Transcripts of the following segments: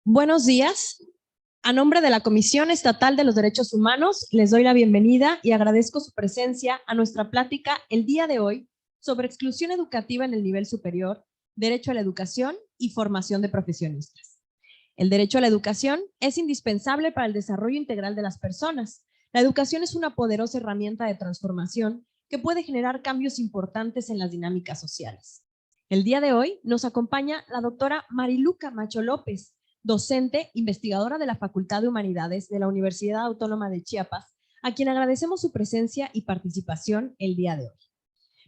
Buenos días. A nombre de la Comisión Estatal de los Derechos Humanos, les doy la bienvenida y agradezco su presencia a nuestra plática el día de hoy sobre exclusión educativa en el nivel superior, derecho a la educación y formación de profesionistas. El derecho a la educación es indispensable para el desarrollo integral de las personas. La educación es una poderosa herramienta de transformación que puede generar cambios importantes en las dinámicas sociales. El día de hoy nos acompaña la doctora Marilú Camacho López, docente, investigadora de la Facultad de Humanidades de la Universidad Autónoma de Chiapas, a quien agradecemos su presencia y participación el día de hoy.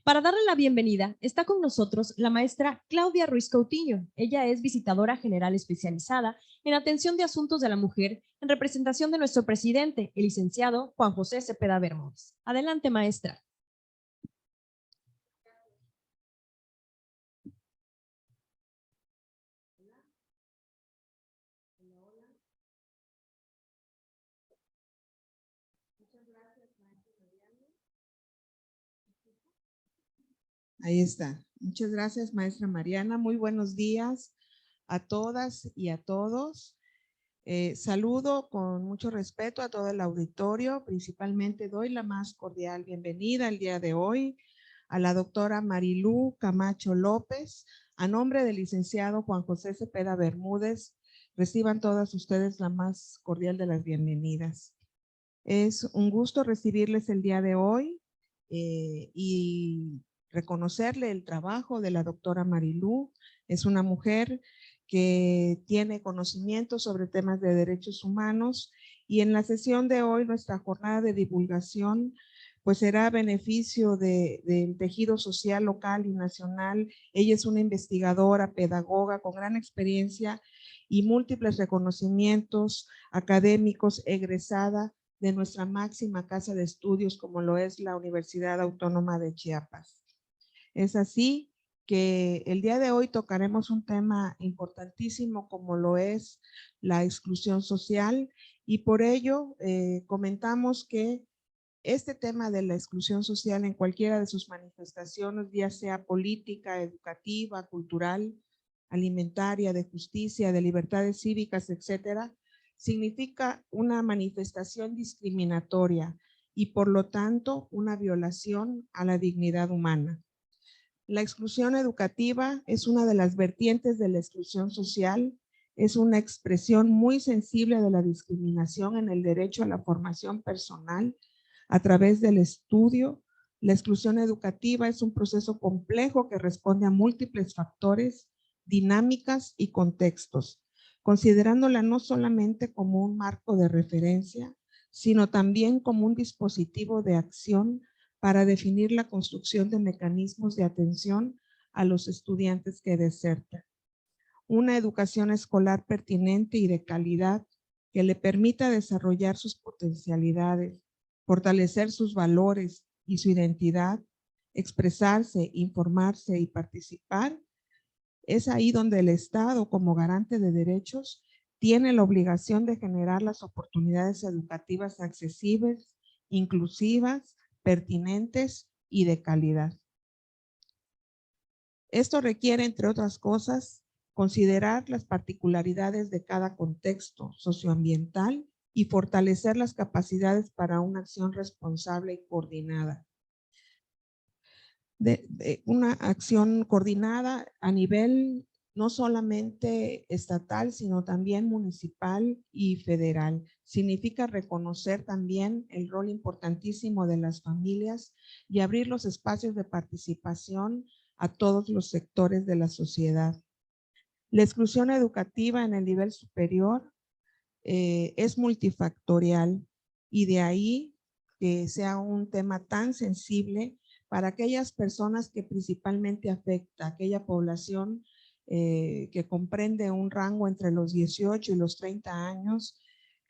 Para darle la bienvenida, está con nosotros la maestra Claudia Ruiz Coutinho. Ella es visitadora general especializada en atención de asuntos de la mujer en representación de nuestro presidente, el licenciado Juan José Cepeda Bermúdez. Adelante, maestra. Ahí está. Muchas gracias, maestra Mariana. Muy buenos días a todas y a todos. Saludo con mucho respeto a todo el auditorio. Principalmente doy la más cordial bienvenida el día de hoy a la doctora Marilú Camacho López. A nombre del licenciado Juan José Cepeda Bermúdez, reciban todas ustedes la más cordial de las bienvenidas. Es un gusto recibirles el día de hoy y reconocerle el trabajo de la doctora Marilú. Es una mujer que tiene conocimiento sobre temas de derechos humanos y en la sesión de hoy nuestra jornada de divulgación pues será a beneficio del tejido social local y nacional. Ella es una investigadora, pedagoga con gran experiencia y múltiples reconocimientos académicos, egresada de nuestra máxima casa de estudios como lo es la Universidad Autónoma de Chiapas. Es así que el día de hoy tocaremos un tema importantísimo como lo es la exclusión social y por ello comentamos que este tema de la exclusión social en cualquiera de sus manifestaciones, ya sea política, educativa, cultural, alimentaria, de justicia, de libertades cívicas, etcétera, significa una manifestación discriminatoria y por lo tanto una violación a la dignidad humana. La exclusión educativa es una de las vertientes de la exclusión social, es una expresión muy sensible de la discriminación en el derecho a la formación personal a través del estudio. La exclusión educativa es un proceso complejo que responde a múltiples factores, dinámicas y contextos, considerándola no solamente como un marco de referencia, sino también como un dispositivo de acción para definir la construcción de mecanismos de atención a los estudiantes que desertan. Una educación escolar pertinente y de calidad que le permita desarrollar sus potencialidades, fortalecer sus valores y su identidad, expresarse, informarse y participar, es ahí donde el Estado, como garante de derechos, tiene la obligación de generar las oportunidades educativas accesibles, inclusivas, pertinentes y de calidad. Esto requiere, entre otras cosas, considerar las particularidades de cada contexto socioambiental y fortalecer las capacidades para una acción responsable y coordinada. Una acción coordinada a nivel no solamente estatal, sino también municipal y federal. Significa reconocer también el rol importantísimo de las familias y abrir los espacios de participación a todos los sectores de la sociedad. La exclusión educativa en el nivel superior es multifactorial y de ahí que sea un tema tan sensible para aquellas personas que principalmente afecta, aquella población que comprende un rango entre los 18 y los 30 años,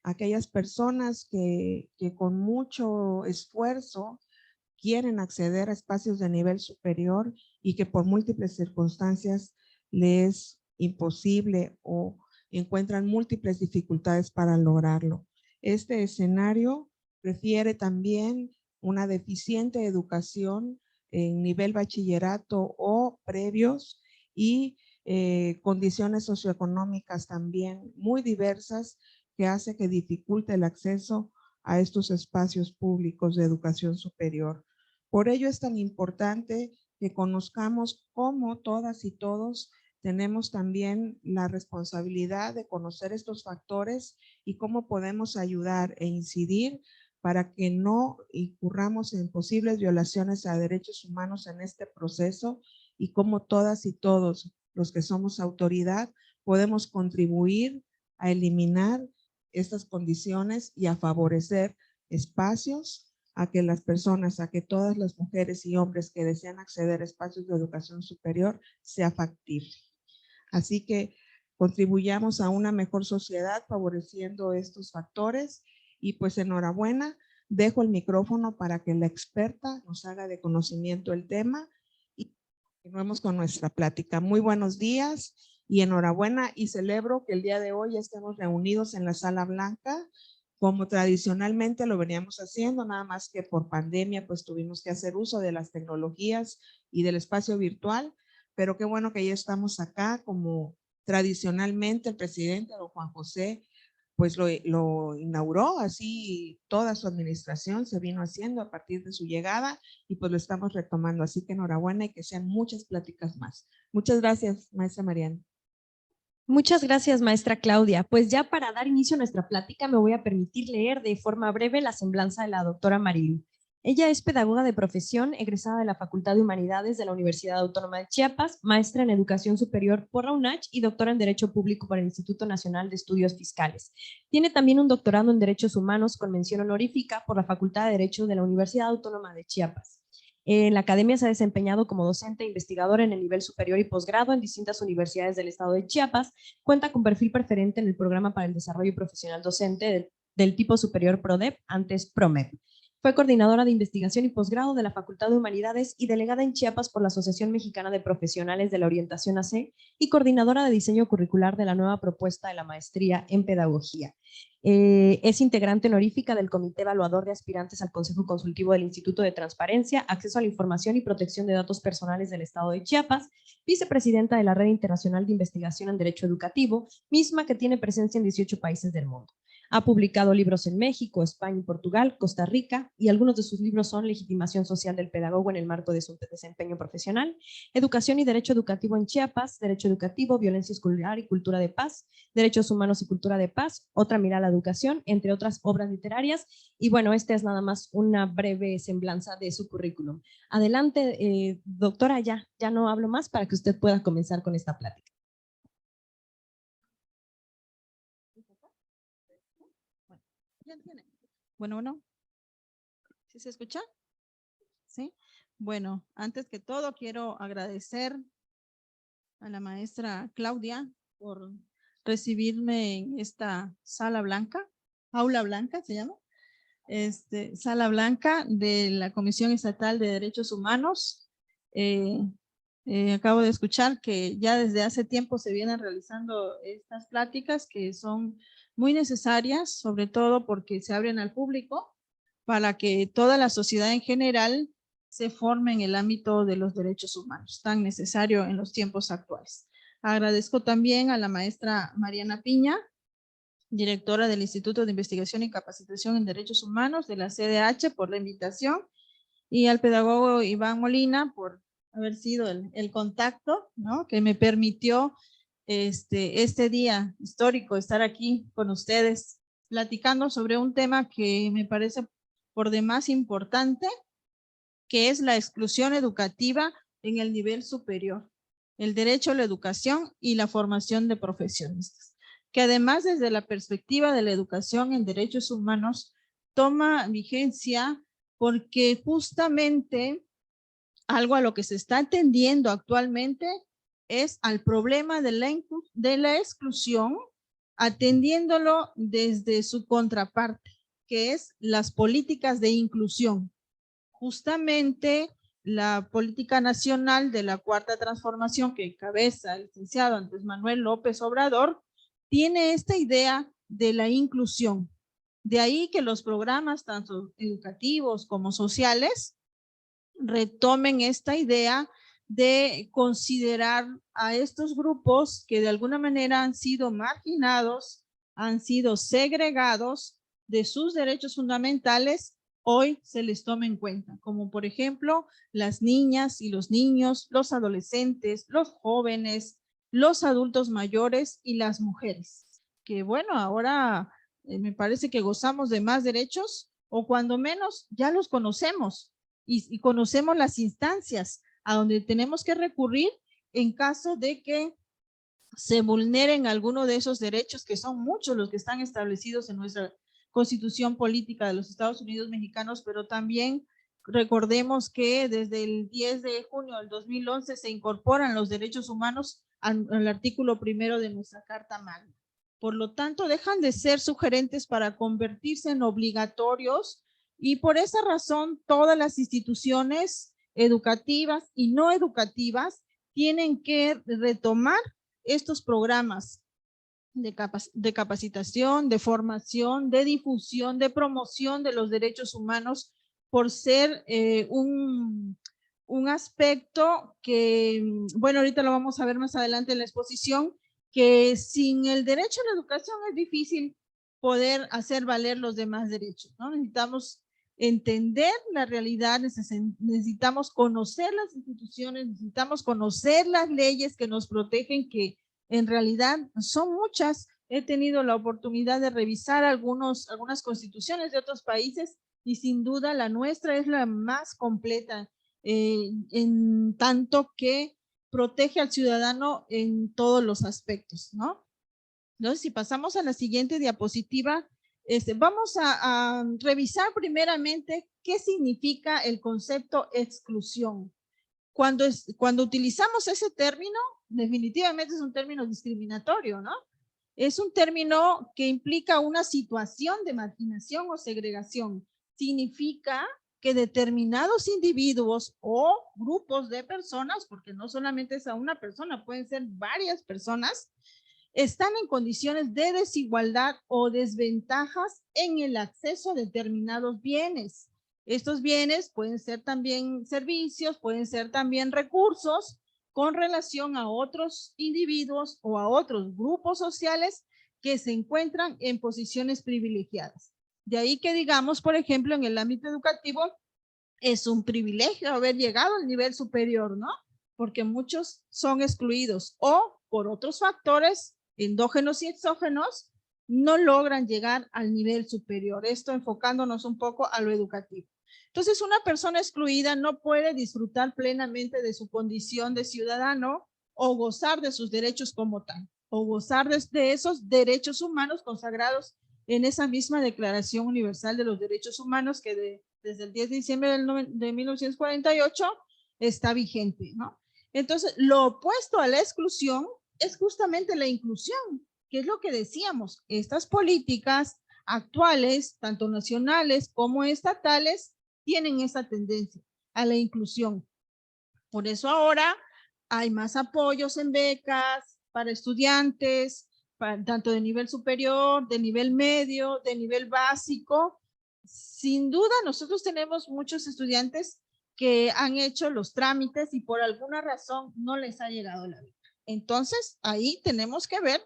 aquellas personas que con mucho esfuerzo quieren acceder a espacios de nivel superior y que por múltiples circunstancias les es imposible o encuentran múltiples dificultades para lograrlo. Este escenario refiere también una deficiente educación en nivel bachillerato o previos y condiciones socioeconómicas también muy diversas que hace que dificulte el acceso a estos espacios públicos de educación superior. Por ello es tan importante que conozcamos cómo todas y todos tenemos también la responsabilidad de conocer estos factores y cómo podemos ayudar e incidir para que no incurramos en posibles violaciones a derechos humanos en este proceso y cómo todas y todos los que somos autoridad podemos contribuir a eliminar estas condiciones y a favorecer espacios a que las personas, a que todas las mujeres y hombres que desean acceder a espacios de educación superior sea factible. Así que contribuyamos a una mejor sociedad favoreciendo estos factores y pues enhorabuena, dejo el micrófono para que la experta nos haga de conocimiento el tema y continuemos con nuestra plática. Muy buenos días y enhorabuena y celebro que el día de hoy estemos reunidos en la Sala Blanca como tradicionalmente lo veníamos haciendo, nada más que por pandemia pues tuvimos que hacer uso de las tecnologías y del espacio virtual, pero qué bueno que ya estamos acá como tradicionalmente el presidente, don Juan José, pues lo inauguró, así toda su administración se vino haciendo a partir de su llegada y pues lo estamos retomando, así que enhorabuena y que sean muchas pláticas más. Muchas gracias, maestra Mariana. Muchas gracias, maestra Claudia. Pues ya para dar inicio a nuestra plática me voy a permitir leer de forma breve la semblanza de la doctora Marilu. Ella es pedagoga de profesión, egresada de la Facultad de Humanidades de la Universidad Autónoma de Chiapas, maestra en Educación Superior por la UNACH y doctora en Derecho Público por el Instituto Nacional de Estudios Fiscales. Tiene también un doctorado en Derechos Humanos con mención honorífica por la Facultad de Derecho de la Universidad Autónoma de Chiapas. En la academia se ha desempeñado como docente e investigador en el nivel superior y posgrado en distintas universidades del estado de Chiapas. Cuenta con perfil preferente en el Programa para el Desarrollo Profesional Docente del tipo superior PRODEP, antes PROMEP. Fue coordinadora de investigación y posgrado de la Facultad de Humanidades y delegada en Chiapas por la Asociación Mexicana de Profesionales de la Orientación AC y coordinadora de diseño curricular de la nueva propuesta de la maestría en pedagogía. Es integrante honorífica del Comité Evaluador de Aspirantes al Consejo Consultivo del Instituto de Transparencia, Acceso a la Información y Protección de Datos Personales del Estado de Chiapas, vicepresidenta de la Red Internacional de Investigación en Derecho Educativo, misma que tiene presencia en 18 países del mundo. Ha publicado libros en México, España y Portugal, Costa Rica, y algunos de sus libros son Legitimación Social del Pedagogo en el marco de su desempeño profesional, Educación y Derecho Educativo en Chiapas, Derecho Educativo, Violencia Escolar y Cultura de Paz, Derechos Humanos y Cultura de Paz, Otra Mirada a la Educación, entre otras obras literarias. Y bueno, esta es nada más una breve semblanza de su currículum. Adelante, doctora, ya no hablo más para que usted pueda comenzar con esta plática. Bueno, ¿sí se escucha? Sí. Bueno, antes que todo quiero agradecer a la maestra Claudia por recibirme en esta sala blanca, aula blanca se llama, sala blanca de la Comisión Estatal de Derechos Humanos. Acabo de escuchar que ya desde hace tiempo se vienen realizando estas pláticas que son muy necesarias, sobre todo porque se abren al público para que toda la sociedad en general se forme en el ámbito de los derechos humanos, tan necesario en los tiempos actuales. Agradezco también a la maestra Mariana Piña, directora del Instituto de Investigación y Capacitación en Derechos Humanos de la CDH, por la invitación, y al pedagogo Iván Molina por haber sido el contacto, ¿no?, que me permitió este día histórico estar aquí con ustedes platicando sobre un tema que me parece por demás importante, que es la exclusión educativa en el nivel superior, el derecho a la educación y la formación de profesionistas, que además desde la perspectiva de la educación en derechos humanos toma vigencia porque justamente algo a lo que se está atendiendo actualmente es al problema de la exclusión, atendiéndolo desde su contraparte, que es las políticas de inclusión. Justamente la política nacional de la Cuarta Transformación que encabeza el licenciado Andrés Manuel López Obrador tiene esta idea de la inclusión, De ahí que los programas, tanto educativos como sociales, retomen esta idea de considerar a estos grupos que de alguna manera han sido marginados, han sido segregados de sus derechos fundamentales, hoy se les toma en cuenta, como por ejemplo las niñas y los niños, los adolescentes, los jóvenes, los adultos mayores y las mujeres, que bueno, ahora me parece que gozamos de más derechos, o cuando menos ya los conocemos y conocemos las instancias a donde tenemos que recurrir en caso de que se vulneren alguno de esos derechos, que son muchos los que están establecidos en nuestra Constitución Política de los Estados Unidos Mexicanos, pero también recordemos que desde el 10 de junio del 2011 se incorporan los derechos humanos al artículo 1 de nuestra Carta Magna. Por lo tanto, dejan de ser sugerentes para convertirse en obligatorios, y por esa razón todas las instituciones educativas y no educativas tienen que retomar estos programas de capacitación, de formación, de difusión, de promoción de los derechos humanos, por ser un aspecto que, bueno, ahorita lo vamos a ver más adelante en la exposición, que sin el derecho a la educación es difícil poder hacer valer los demás derechos, ¿no? Necesitamos entender la realidad, necesitamos conocer las instituciones, necesitamos conocer las leyes que nos protegen, que en realidad son muchas. He tenido la oportunidad de revisar algunas constituciones de otros países y sin duda la nuestra es la más completa, en tanto que protege al ciudadano en todos los aspectos, ¿no? Entonces, si pasamos a la siguiente diapositiva, vamos a revisar primeramente qué significa el concepto exclusión. Cuando utilizamos ese término, definitivamente es un término discriminatorio, ¿no? Es un término que implica una situación de marginación o segregación. Significa que determinados individuos o grupos de personas, porque no solamente es a una persona, pueden ser varias personas, están en condiciones de desigualdad o desventajas en el acceso a determinados bienes. Estos bienes pueden ser también servicios, pueden ser también recursos con relación a otros individuos o a otros grupos sociales que se encuentran en posiciones privilegiadas. De ahí que digamos, por ejemplo, en el ámbito educativo, es un privilegio haber llegado al nivel superior, ¿no? Porque muchos son excluidos o por otros factores endógenos y exógenos no logran llegar al nivel superior. Esto enfocándonos un poco a lo educativo. Entonces, una persona excluida no puede disfrutar plenamente de su condición de ciudadano o gozar de sus derechos como tal, o gozar de esos derechos humanos consagrados en esa misma Declaración Universal de los Derechos Humanos que desde el 10 de diciembre de 1948 está vigente, ¿no? Entonces, lo opuesto a la exclusión es justamente la inclusión, que es lo que decíamos. Estas políticas actuales, tanto nacionales como estatales, tienen esa tendencia a la inclusión. Por eso ahora hay más apoyos en becas para estudiantes, tanto de nivel superior, de nivel medio, de nivel básico. Sin duda, nosotros tenemos muchos estudiantes que han hecho los trámites y por alguna razón no les ha llegado la beca. Entonces, ahí tenemos que ver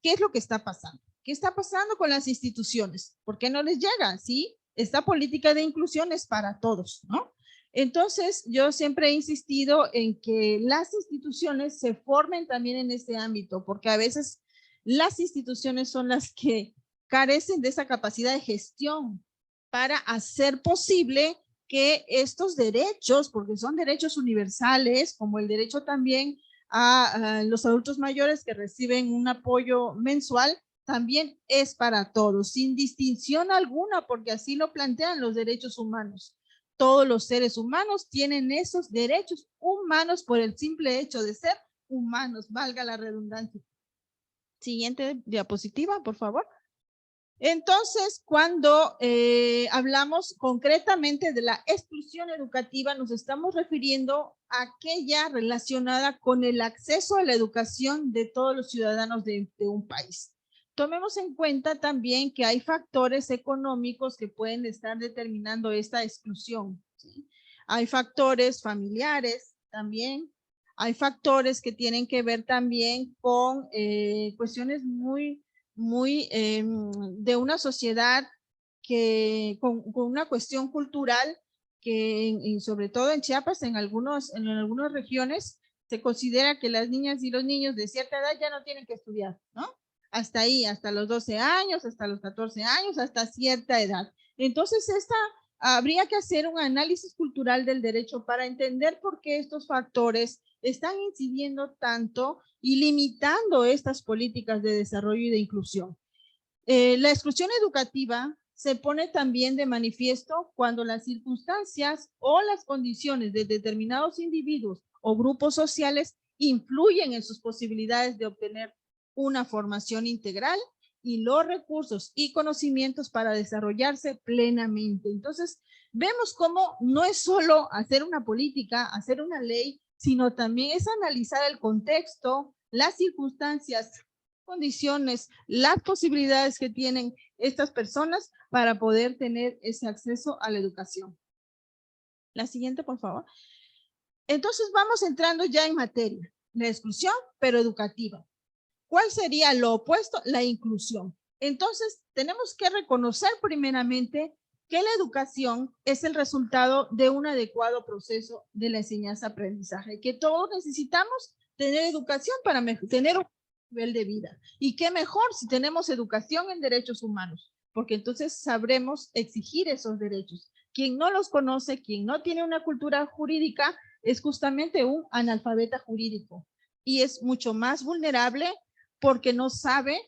qué es lo que está pasando. ¿Qué está pasando con las instituciones? ¿Por qué no les llega? ¿Sí? Esta política de inclusión es para todos, ¿no? Entonces, yo siempre he insistido en que las instituciones se formen también en este ámbito, porque a veces las instituciones son las que carecen de esa capacidad de gestión para hacer posible que estos derechos, porque son derechos universales, como el derecho también a los adultos mayores que reciben un apoyo mensual, también es para todos, sin distinción alguna, porque así lo plantean los derechos humanos. Todos los seres humanos tienen esos derechos humanos por el simple hecho de ser humanos, valga la redundancia. Siguiente diapositiva, por favor. Entonces, cuando hablamos concretamente de la exclusión educativa, nos estamos refiriendo a aquella relacionada con el acceso a la educación de todos los ciudadanos de un país. tomemos en cuenta también que hay factores económicos que pueden estar determinando esta exclusión, ¿sí? Hay factores familiares también, hay factores que tienen que ver también con cuestiones muy de una sociedad que con una cuestión cultural que sobre todo en Chiapas, en algunas regiones, se considera que las niñas y los niños de cierta edad ya no tienen que estudiar, ¿no? Hasta ahí, hasta los 12 años, hasta los 14 años, hasta cierta edad. Entonces, habría que hacer un análisis cultural del derecho para entender por qué estos factores están incidiendo tanto y limitando estas políticas de desarrollo y de inclusión. La exclusión educativa se pone también de manifiesto cuando las circunstancias o las condiciones de determinados individuos o grupos sociales influyen en sus posibilidades de obtener una formación integral y los recursos y conocimientos para desarrollarse plenamente. Entonces, vemos cómo no es solo hacer una política, hacer una ley, sino también es analizar el contexto, las circunstancias, condiciones, las posibilidades que tienen estas personas para poder tener ese acceso a la educación. La siguiente, por favor. Entonces, vamos entrando ya en materia. La exclusión, pero educativa. ¿Cuál sería lo opuesto? La inclusión. Entonces, tenemos que reconocer primeramente que la educación es el resultado de un adecuado proceso de la enseñanza-aprendizaje, que todos necesitamos tener educación para tener un nivel de vida. Y qué mejor si tenemos educación en derechos humanos, porque entonces sabremos exigir esos derechos. Quien no los conoce, quien no tiene una cultura jurídica, es justamente un analfabeta jurídico y es mucho más vulnerable porque no sabe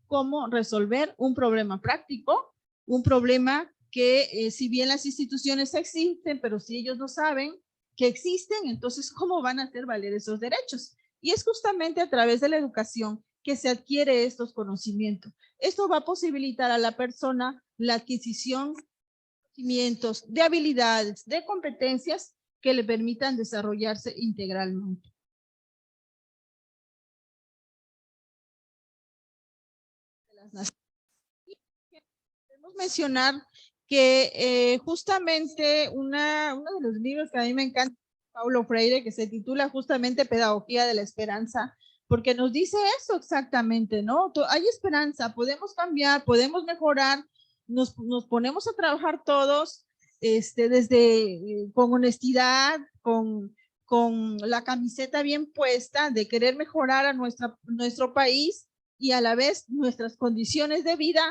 cómo resolver un problema práctico, un problema que si bien las instituciones existen, pero si ellos no saben que existen, entonces ¿cómo van a hacer valer esos derechos? Y es justamente a través de la educación que se adquiere estos conocimientos. Esto va a posibilitar a la persona la adquisición de conocimientos, de habilidades, de competencias que le permitan desarrollarse integralmente. Podemos mencionar que justamente uno de los libros que a mí me encanta, Paulo Freire, que se titula justamente Pedagogía de la Esperanza, porque nos dice eso exactamente, ¿no? Hay esperanza, podemos cambiar, podemos mejorar, nos ponemos a trabajar todos, con honestidad, con la camiseta bien puesta de querer mejorar a nuestro país y a la vez nuestras condiciones de vida,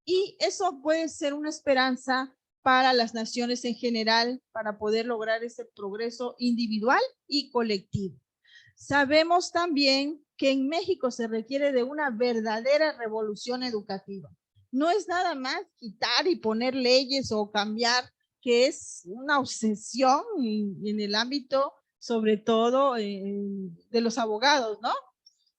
y eso puede ser una esperanza para las naciones en general, para poder lograr ese progreso individual y colectivo. Sabemos también que en México se requiere de una verdadera revolución educativa. No es nada más quitar y poner leyes o cambiar, que es una obsesión en el ámbito, sobre todo de los abogados, ¿no?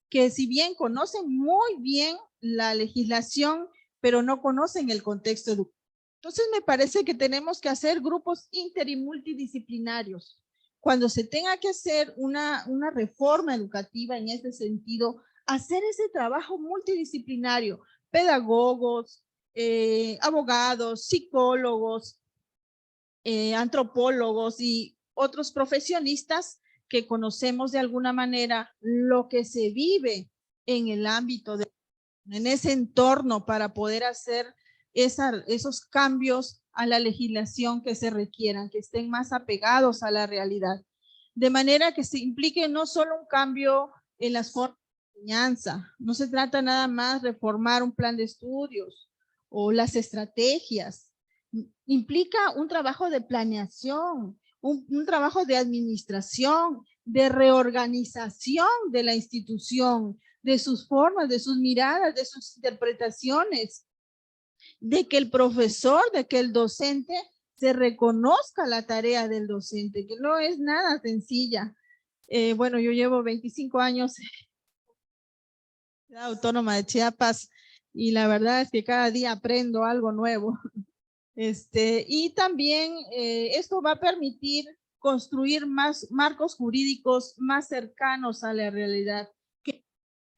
Que si bien conocen muy bien la legislación, pero no conocen el contexto educativo. Entonces me parece que tenemos que hacer grupos inter y multidisciplinarios. Cuando se tenga que hacer una reforma educativa en este sentido, hacer ese trabajo multidisciplinario, pedagogos, abogados, psicólogos, antropólogos y otros profesionistas que conocemos de alguna manera lo que se vive en el ámbito, en ese entorno, para poder hacer esos cambios a la legislación que se requieran, que estén más apegados a la realidad. De manera que se implique no solo un cambio en las formas de enseñanza, no se trata nada más de reformar un plan de estudios o las estrategias, implica un trabajo de planeación, un trabajo de administración, de reorganización de la institución, de sus formas, de sus miradas, de sus interpretaciones, de que el profesor, de que el docente se reconozca la tarea del docente, que no es nada sencilla. Bueno, yo llevo 25 años en la Ciudad Autónoma de Chiapas y la verdad es que cada día aprendo algo nuevo. Y también esto va a permitir construir más marcos jurídicos más cercanos a la realidad, que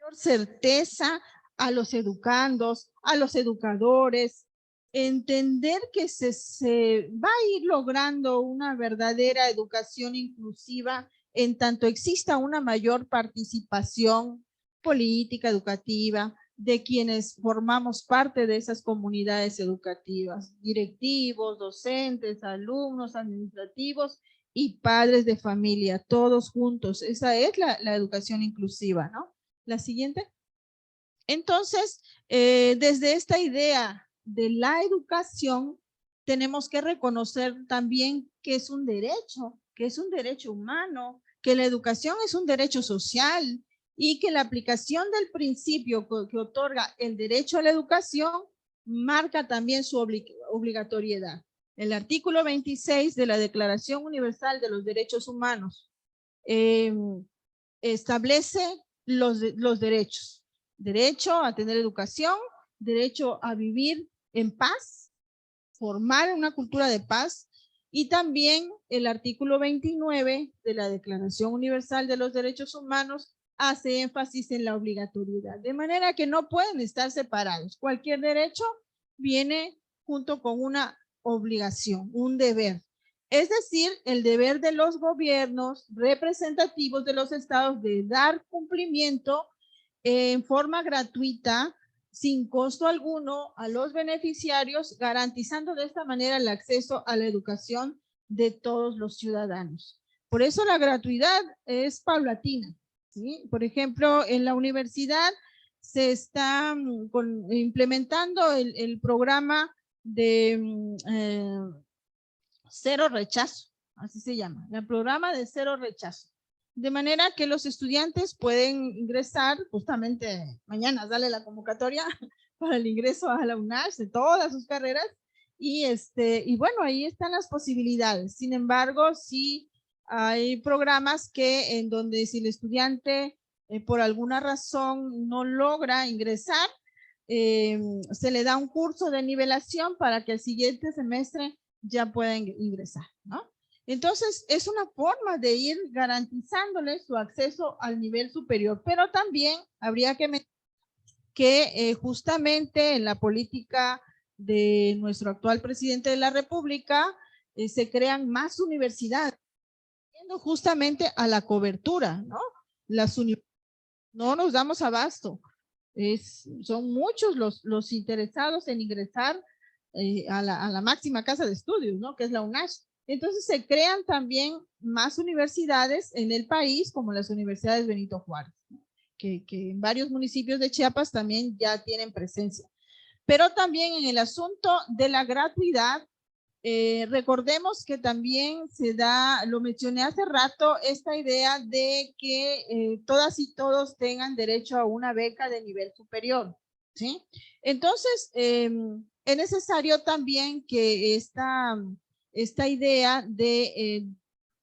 mayor certeza a los educandos, a los educadores, entender que se va a ir logrando una verdadera educación inclusiva en tanto exista una mayor participación política, educativa, de quienes formamos parte de esas comunidades educativas, directivos, docentes, alumnos, administrativos y padres de familia, todos juntos. Esa es la educación inclusiva, ¿no? La siguiente. Entonces, desde esta idea de la educación, tenemos que reconocer también que es un derecho humano, que la educación es un derecho social y que la aplicación del principio que otorga el derecho a la educación marca también su obligatoriedad. El artículo 26 de la Declaración Universal de los Derechos Humanos establece los derechos. Derecho a tener educación, derecho a vivir en paz, formar una cultura de paz, y también el artículo 29 de la Declaración Universal de los Derechos Humanos hace énfasis en la obligatoriedad, de manera que no pueden estar separados. Cualquier derecho viene junto con una obligación, un deber. Es decir, el deber de los gobiernos representativos de los estados de dar cumplimiento en forma gratuita, sin costo alguno, a los beneficiarios, garantizando de esta manera el acceso a la educación de todos los ciudadanos. Por eso la gratuidad es paulatina, ¿sí? Por ejemplo, en la universidad se está implementando el programa de cero rechazo, así se llama, el programa de cero rechazo. De manera que los estudiantes pueden ingresar, justamente mañana sale la convocatoria para el ingreso a la UNACH de todas sus carreras, y bueno, ahí están las posibilidades. Sin embargo, sí hay programas en donde si el estudiante por alguna razón no logra ingresar, se le da un curso de nivelación para que el siguiente semestre ya puedan ingresar, ¿no? Entonces, es una forma de ir garantizándole su acceso al nivel superior, pero también habría que mencionar que justamente en la política de nuestro actual presidente de la República se crean más universidades, justamente a la cobertura, ¿no? No nos damos abasto. Son muchos los interesados en ingresar a la máxima casa de estudios, ¿no? Que es la UNACH. Entonces se crean también más universidades en el país, como las universidades Benito Juárez, ¿no? que en varios municipios de Chiapas también ya tienen presencia. Pero también en el asunto de la gratuidad, recordemos que también se da, lo mencioné hace rato, esta idea de que todas y todos tengan derecho a una beca de nivel superior, ¿sí? Entonces, es necesario también que esta idea de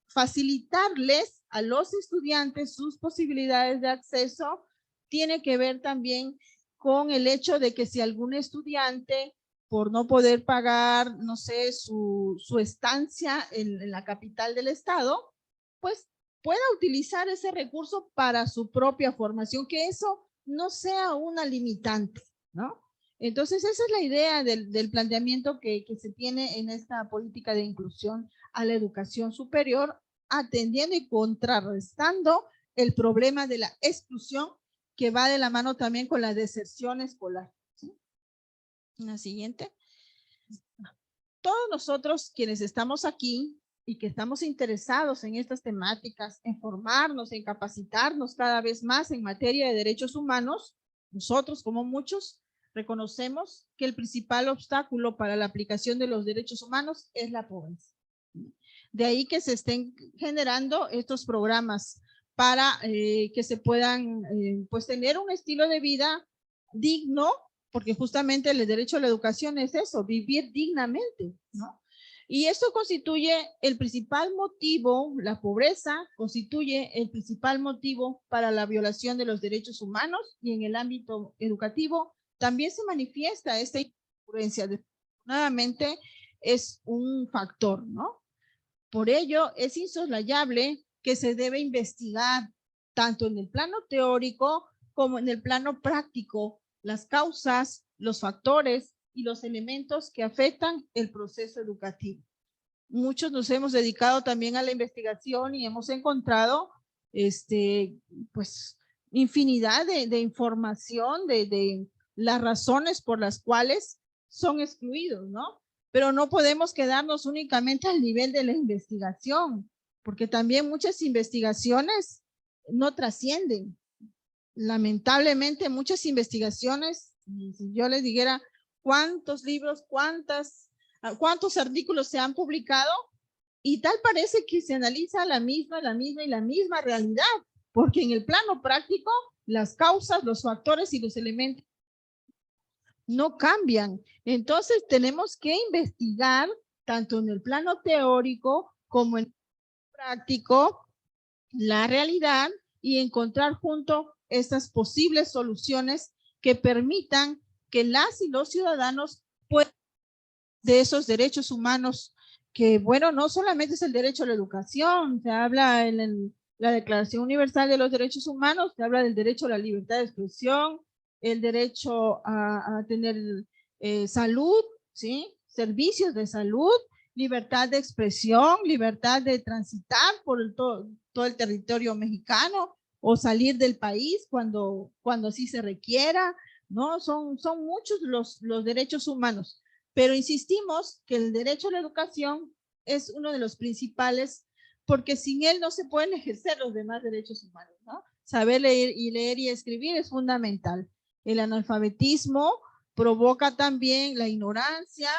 facilitarles a los estudiantes sus posibilidades de acceso tiene que ver también con el hecho de que si algún estudiante por no poder pagar, no sé, su estancia en la capital del estado, pues pueda utilizar ese recurso para su propia formación, que eso no sea una limitante, ¿no? Entonces, esa es la idea del planteamiento que se tiene en esta política de inclusión a la educación superior, atendiendo y contrarrestando el problema de la exclusión que va de la mano también con la deserción escolar. ¿Sí? La siguiente. Todos nosotros quienes estamos aquí y que estamos interesados en estas temáticas, en formarnos, en capacitarnos cada vez más en materia de derechos humanos, nosotros como muchos reconocemos que el principal obstáculo para la aplicación de los derechos humanos es la pobreza. De ahí que se estén generando estos programas para que se puedan pues tener un estilo de vida digno, porque justamente el derecho a la educación es eso, vivir dignamente, ¿no? Y esto constituye el principal motivo, la pobreza constituye el principal motivo para la violación de los derechos humanos, y en el ámbito educativo también se manifiesta esta incongruencia. Desafortunadamente es un factor, ¿no? Por ello es insoslayable que se debe investigar tanto en el plano teórico como en el plano práctico las causas, los factores y los elementos que afectan el proceso educativo. Muchos nos hemos dedicado también a la investigación y hemos encontrado pues infinidad de información de las razones por las cuales son excluidos, ¿no? Pero no podemos quedarnos únicamente al nivel de la investigación, porque también muchas investigaciones no trascienden. Lamentablemente, muchas investigaciones, si yo les dijera cuántos libros, cuántos artículos se han publicado, y tal parece que se analiza la misma realidad, porque en el plano práctico, las causas, los factores y los elementos no cambian. Entonces, tenemos que investigar tanto en el plano teórico como en el práctico la realidad y encontrar junto estas posibles soluciones que permitan que las y los ciudadanos puedan de esos derechos humanos que, bueno, no solamente es el derecho a la educación, se habla en la Declaración Universal de los Derechos Humanos, se habla del derecho a la libertad de expresión, el derecho a tener salud, ¿sí? Servicios de salud, libertad de expresión, libertad de transitar por todo el territorio mexicano o salir del país cuando así se requiera, ¿no? Son muchos los derechos humanos, pero insistimos que el derecho a la educación es uno de los principales, porque sin él no se pueden ejercer los demás derechos humanos, ¿no? Saber leer y escribir es fundamental. El analfabetismo provoca también la ignorancia,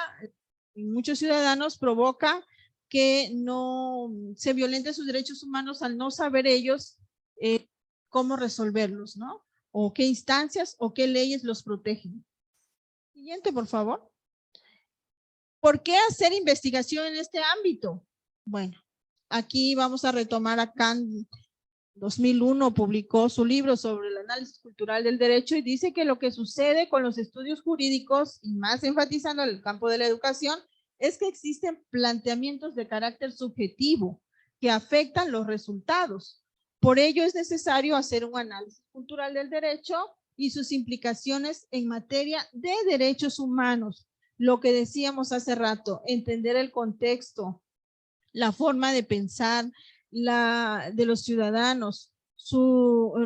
en muchos ciudadanos provoca que no se violenten sus derechos humanos al no saber ellos cómo resolverlos, ¿no? O qué instancias o qué leyes los protegen. Siguiente, por favor. ¿Por qué hacer investigación en este ámbito? Bueno, aquí vamos a retomar a Kant. 2001 publicó su libro sobre el análisis cultural del derecho y dice que lo que sucede con los estudios jurídicos, y más enfatizando el campo de la educación, es que existen planteamientos de carácter subjetivo que afectan los resultados. Por ello es necesario hacer un análisis cultural del derecho y sus implicaciones en materia de derechos humanos. Lo que decíamos hace rato, entender el contexto, la forma de pensar de los ciudadanos.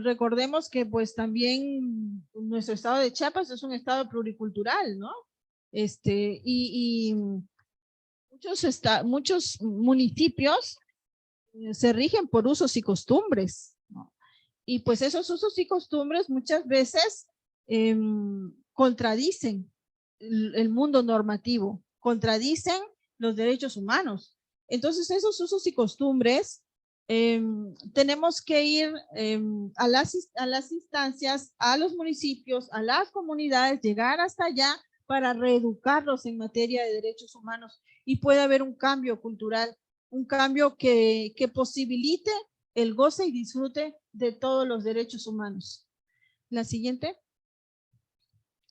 Recordemos que pues también nuestro estado de Chiapas es un estado pluricultural, ¿no? Y muchos municipios se rigen por usos y costumbres, ¿no? Y pues esos usos y costumbres muchas veces contradicen el mundo normativo, contradicen los derechos humanos. Entonces, esos usos y costumbres tenemos que ir a las instancias, a los municipios, a las comunidades, llegar hasta allá para reeducarlos en materia de derechos humanos y puede haber un cambio cultural, un cambio que posibilite el goce y disfrute de todos los derechos humanos. La siguiente.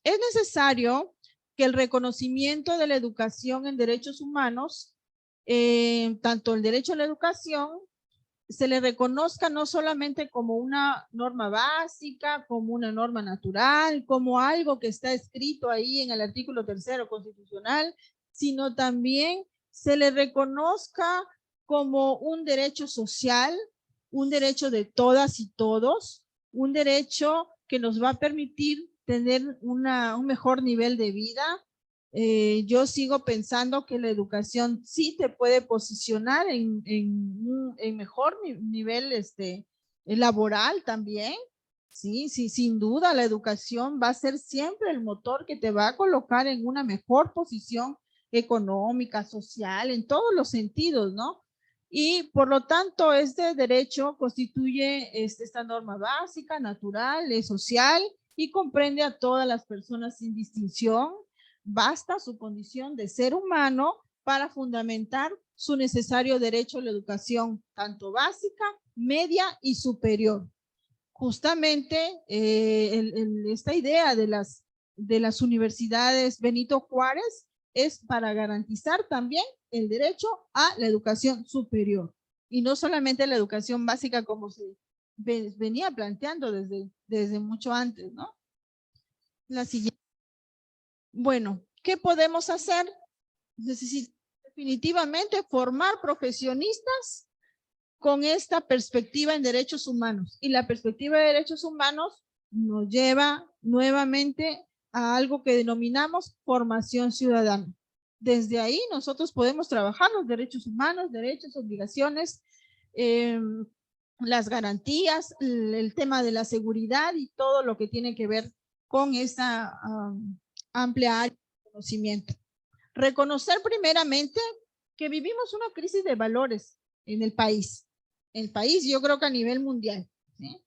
Es necesario que el reconocimiento de la educación en derechos humanos, tanto el derecho a la educación, se le reconozca no solamente como una norma básica, como una norma natural, como algo que está escrito ahí en el artículo 3º constitucional, sino también se le reconozca como un derecho social, un derecho de todas y todos, un derecho que nos va a permitir tener un mejor nivel de vida. Yo sigo pensando que la educación sí te puede posicionar en mejor nivel laboral también. Sí, sin duda la educación va a ser siempre el motor que te va a colocar en una mejor posición económica, social, en todos los sentidos, ¿no? Y por lo tanto, este derecho constituye esta norma básica, natural, social y comprende a todas las personas sin distinción. Basta su condición de ser humano para fundamentar su necesario derecho a la educación, tanto básica, media y superior. Justamente esta idea de las universidades Benito Juárez es para garantizar también el derecho a la educación superior y no solamente la educación básica como se venía planteando desde mucho antes, ¿no? La siguiente. Bueno, ¿qué podemos hacer? Necesitamos definitivamente formar profesionistas con esta perspectiva en derechos humanos. Y la perspectiva de derechos humanos nos lleva nuevamente a algo que denominamos formación ciudadana. Desde ahí nosotros podemos trabajar los derechos humanos, derechos, obligaciones, las garantías, el tema de la seguridad y todo lo que tiene que ver con esa amplia área de conocimiento. Reconocer primeramente que vivimos una crisis de valores en el país. El país, yo creo que a nivel mundial, ¿sí?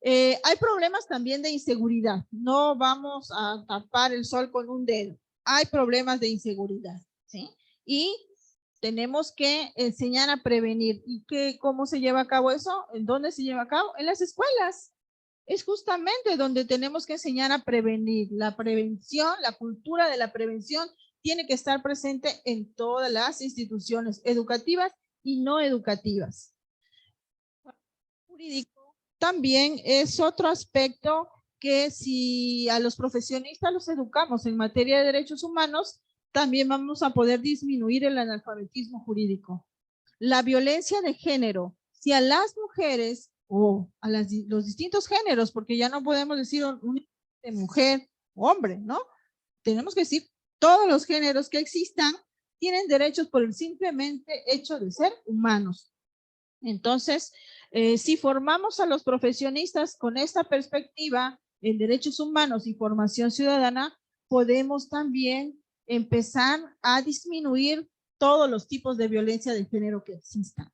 Hay problemas también de inseguridad. No vamos a tapar el sol con un dedo. Hay problemas de inseguridad, ¿sí? Y tenemos que enseñar a prevenir. ¿Y cómo se lleva a cabo eso? ¿En dónde se lleva a cabo? En las escuelas. Es justamente donde tenemos que enseñar a prevenir. La prevención, la cultura de la prevención tiene que estar presente en todas las instituciones educativas y no educativas. Jurídico también es otro aspecto que si a los profesionistas los educamos en materia de derechos humanos, también vamos a poder disminuir el analfabetismo jurídico. La violencia de género, si a las mujeres o a los distintos géneros, porque ya no podemos decir de mujer, hombre, ¿no? Tenemos que decir todos los géneros que existan tienen derechos por el simplemente hecho de ser humanos. Entonces, si formamos a los profesionistas con esta perspectiva en derechos humanos y formación ciudadana, podemos también empezar a disminuir todos los tipos de violencia de género que existan.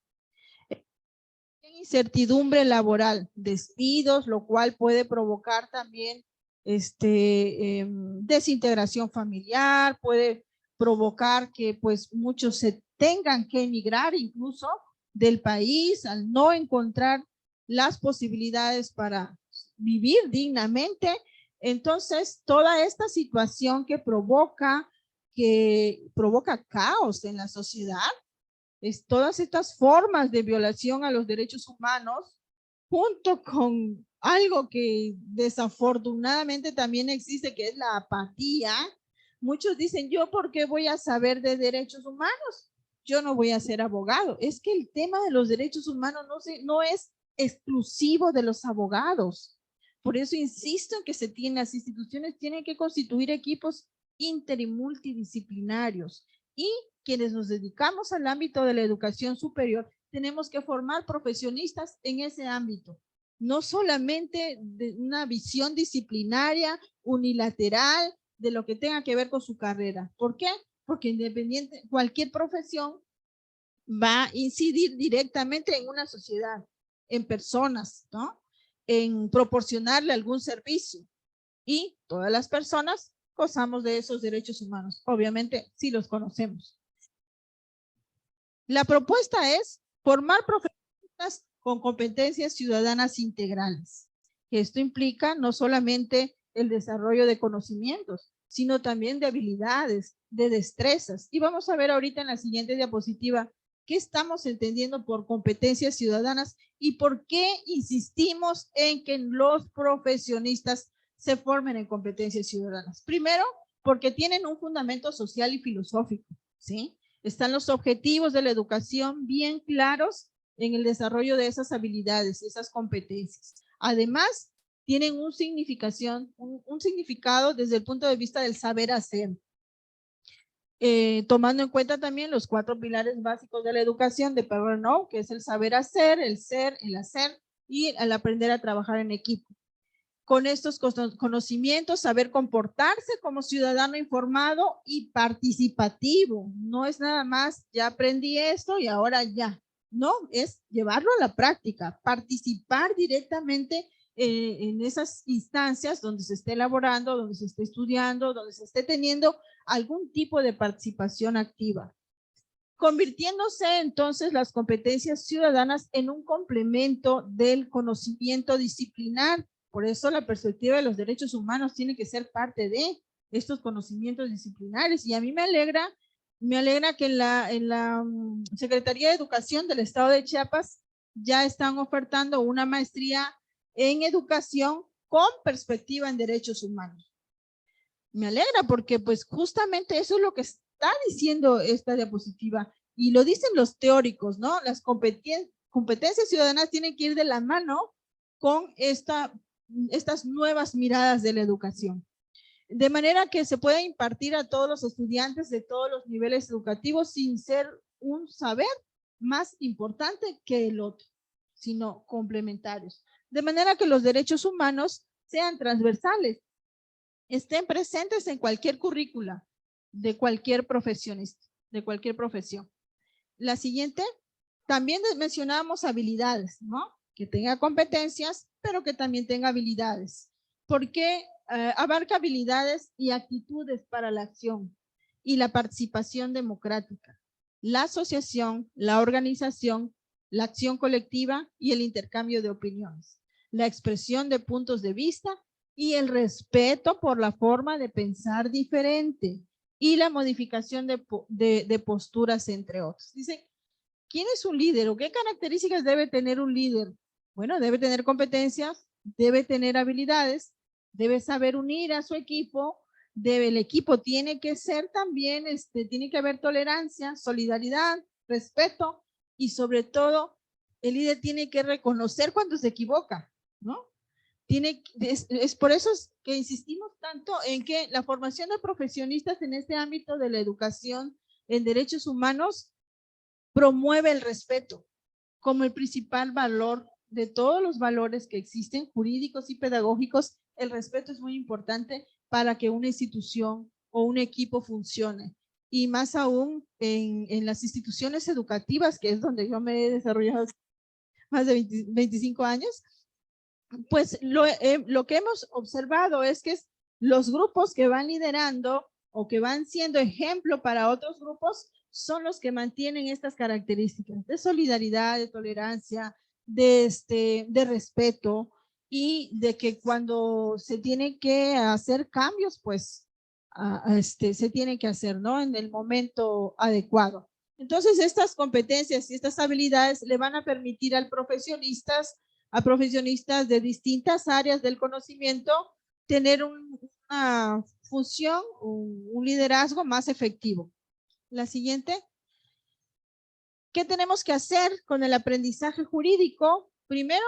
Incertidumbre laboral, despidos, lo cual puede provocar también desintegración familiar, puede provocar que pues muchos se tengan que emigrar incluso del país al no encontrar las posibilidades para vivir dignamente. Entonces, toda esta situación que provoca caos en la sociedad, todas estas formas de violación a los derechos humanos, junto con algo que desafortunadamente también existe, que es la apatía. Muchos dicen, ¿yo por qué voy a saber de derechos humanos? Yo no voy a ser abogado. Es que el tema de los derechos humanos no es exclusivo de los abogados. Por eso insisto en que las instituciones tienen que constituir equipos inter y multidisciplinarios, y quienes nos dedicamos al ámbito de la educación superior tenemos que formar profesionistas en ese ámbito, no solamente de una visión disciplinaria, unilateral, de lo que tenga que ver con su carrera. ¿Por qué? Porque cualquier profesión va a incidir directamente en una sociedad, en personas, ¿no? En proporcionarle algún servicio. Y todas las personas gozamos de esos derechos humanos. Obviamente, sí los conocemos. La propuesta es formar profesionistas con competencias ciudadanas integrales. Esto implica no solamente el desarrollo de conocimientos, sino también de habilidades, de destrezas. Y vamos a ver ahorita en la siguiente diapositiva qué estamos entendiendo por competencias ciudadanas y por qué insistimos en que los profesionistas se formen en competencias ciudadanas. Primero, porque tienen un fundamento social y filosófico, ¿sí? Están los objetivos de la educación bien claros en el desarrollo de esas habilidades, esas competencias. Además, tienen un significado desde el punto de vista del saber hacer. Tomando en cuenta también los 4 pilares básicos de la educación de Perronneau, que es el saber hacer, el ser, el hacer y el aprender a trabajar en equipo. Con estos conocimientos, saber comportarse como ciudadano informado y participativo. No es nada más, ya aprendí esto y ahora ya. No, es llevarlo a la práctica, participar directamente en esas instancias donde se esté elaborando, donde se esté estudiando, donde se esté teniendo algún tipo de participación activa. Convirtiéndose entonces las competencias ciudadanas en un complemento del conocimiento disciplinar. Por eso la perspectiva de los derechos humanos tiene que ser parte de estos conocimientos disciplinares. Y a mí me alegra que en la Secretaría de Educación del Estado de Chiapas ya están ofertando una maestría en educación con perspectiva en derechos humanos. Me alegra porque pues justamente eso es lo que está diciendo esta diapositiva y lo dicen los teóricos, ¿no? Las competencias ciudadanas tienen que ir de la mano con estas nuevas miradas de la educación. De manera que se pueda impartir a todos los estudiantes de todos los niveles educativos sin ser un saber más importante que el otro, sino complementarios. De manera que los derechos humanos sean transversales, estén presentes en cualquier currícula de cualquier profesionista, de cualquier profesión. La siguiente, también mencionábamos habilidades, ¿no? Que tenga competencias, pero que también tenga habilidades. Porque abarca habilidades y actitudes para la acción y la participación democrática, la asociación, la organización, la acción colectiva y el intercambio de opiniones, la expresión de puntos de vista y el respeto por la forma de pensar diferente y la modificación de posturas, entre otros. Dice, ¿quién es un líder o qué características debe tener un líder? Bueno, debe tener competencias, debe tener habilidades, debe saber unir a su equipo, el equipo tiene que ser también, tiene que haber tolerancia, solidaridad, respeto y sobre todo el líder tiene que reconocer cuando se equivoca, ¿no? Es por eso que insistimos tanto en que la formación de profesionistas en este ámbito de la educación en derechos humanos promueve el respeto como el principal valor de todos los valores que existen, jurídicos y pedagógicos. El respeto es muy importante para que una institución o un equipo funcione. Y más aún en las instituciones educativas, que es donde yo me he desarrollado más de 25 años, pues lo que hemos observado es que los grupos que van liderando o que van siendo ejemplo para otros grupos son los que mantienen estas características de solidaridad, de tolerancia, de respeto y de que cuando se tiene que hacer cambios, pues se tiene que hacer, ¿no? En el momento adecuado. Entonces, estas competencias y estas habilidades le van a permitir a profesionistas de distintas áreas del conocimiento tener una función, un liderazgo más efectivo. La siguiente. ¿Qué tenemos que hacer con el aprendizaje jurídico? Primero,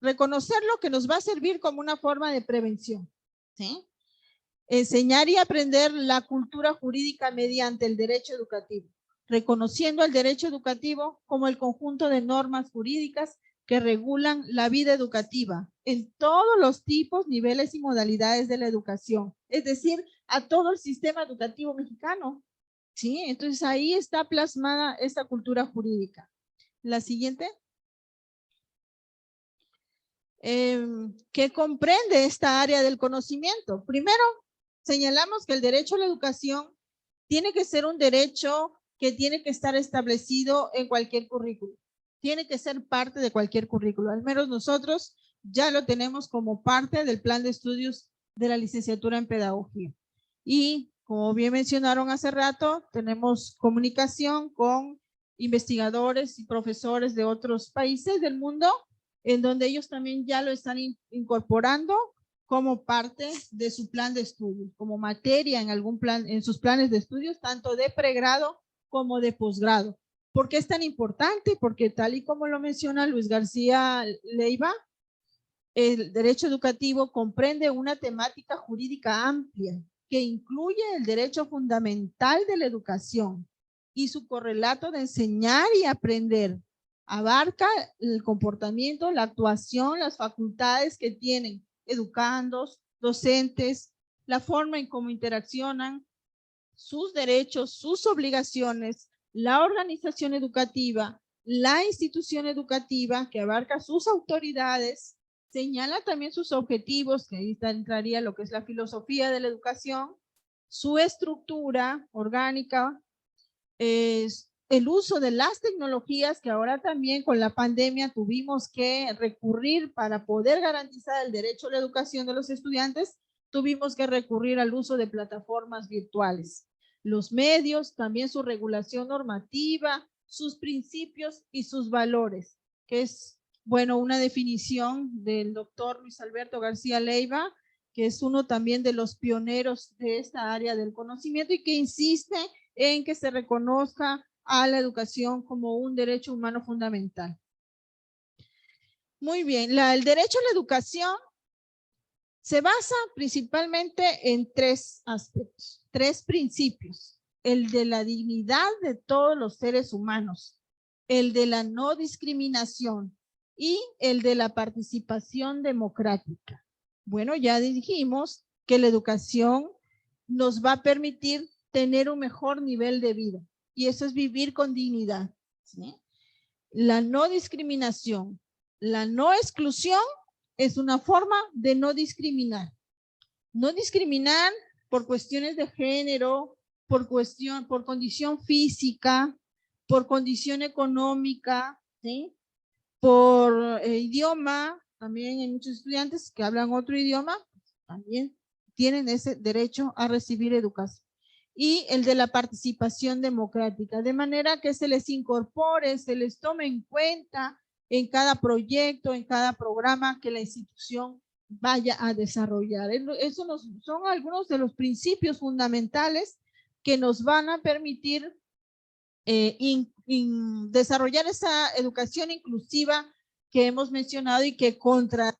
reconocerlo, que nos va a servir como una forma de prevención, ¿sí? Enseñar y aprender la cultura jurídica mediante el derecho educativo, reconociendo el derecho educativo como el conjunto de normas jurídicas que regulan la vida educativa en todos los tipos, niveles y modalidades de la educación, es decir, a todo el sistema educativo mexicano. Sí, entonces ahí está plasmada esta cultura jurídica. La siguiente. ¿Qué comprende esta área del conocimiento? Primero, señalamos que el derecho a la educación tiene que ser un derecho que tiene que estar establecido en cualquier currículo. Tiene que ser parte de cualquier currículo. Al menos nosotros ya lo tenemos como parte del plan de estudios de la licenciatura en pedagogía. Y como bien mencionaron hace rato, tenemos comunicación con investigadores y profesores de otros países del mundo, en donde ellos también ya lo están incorporando como parte de su plan de estudio, como materia en algún plan, en sus planes de estudios, tanto de pregrado como de posgrado. ¿Por qué es tan importante? Porque tal y como lo menciona Luis García Leiva, el derecho educativo comprende una temática jurídica amplia que incluye el derecho fundamental de la educación y su correlato de enseñar y aprender. Abarca el comportamiento, la actuación, las facultades que tienen educandos, docentes, la forma en cómo interaccionan, sus derechos, sus obligaciones, la organización educativa, la institución educativa que abarca sus autoridades, señala también sus objetivos, que ahí entraría lo que es la filosofía de la educación, su estructura orgánica, el uso de las tecnologías que ahora también con la pandemia tuvimos que recurrir para poder garantizar el derecho a la educación de los estudiantes, tuvimos que recurrir al uso de plataformas virtuales. Los medios, también su regulación normativa, sus principios y sus valores, que es, bueno, una definición del doctor Luis Alberto García Leiva, que es uno también de los pioneros de esta área del conocimiento y que insiste en que se reconozca a la educación como un derecho humano fundamental. Muy bien, el derecho a la educación se basa principalmente en tres aspectos, tres principios: el de la dignidad de todos los seres humanos, el de la no discriminación y el de la participación democrática. Bueno, ya dijimos que la educación nos va a permitir tener un mejor nivel de vida y eso es vivir con dignidad, ¿sí? La no discriminación, la no exclusión es una forma de no discriminar. No discriminar por cuestiones de género, por condición física, por condición económica, ¿sí? Por idioma. También hay muchos estudiantes que hablan otro idioma, también tienen ese derecho a recibir educación. Y el de la participación democrática, de manera que se les incorpore, se les tome en cuenta en cada proyecto, en cada programa que la institución vaya a desarrollar. Eso son algunos de los principios fundamentales que nos van a permitir desarrollar esa educación inclusiva que hemos mencionado y que contra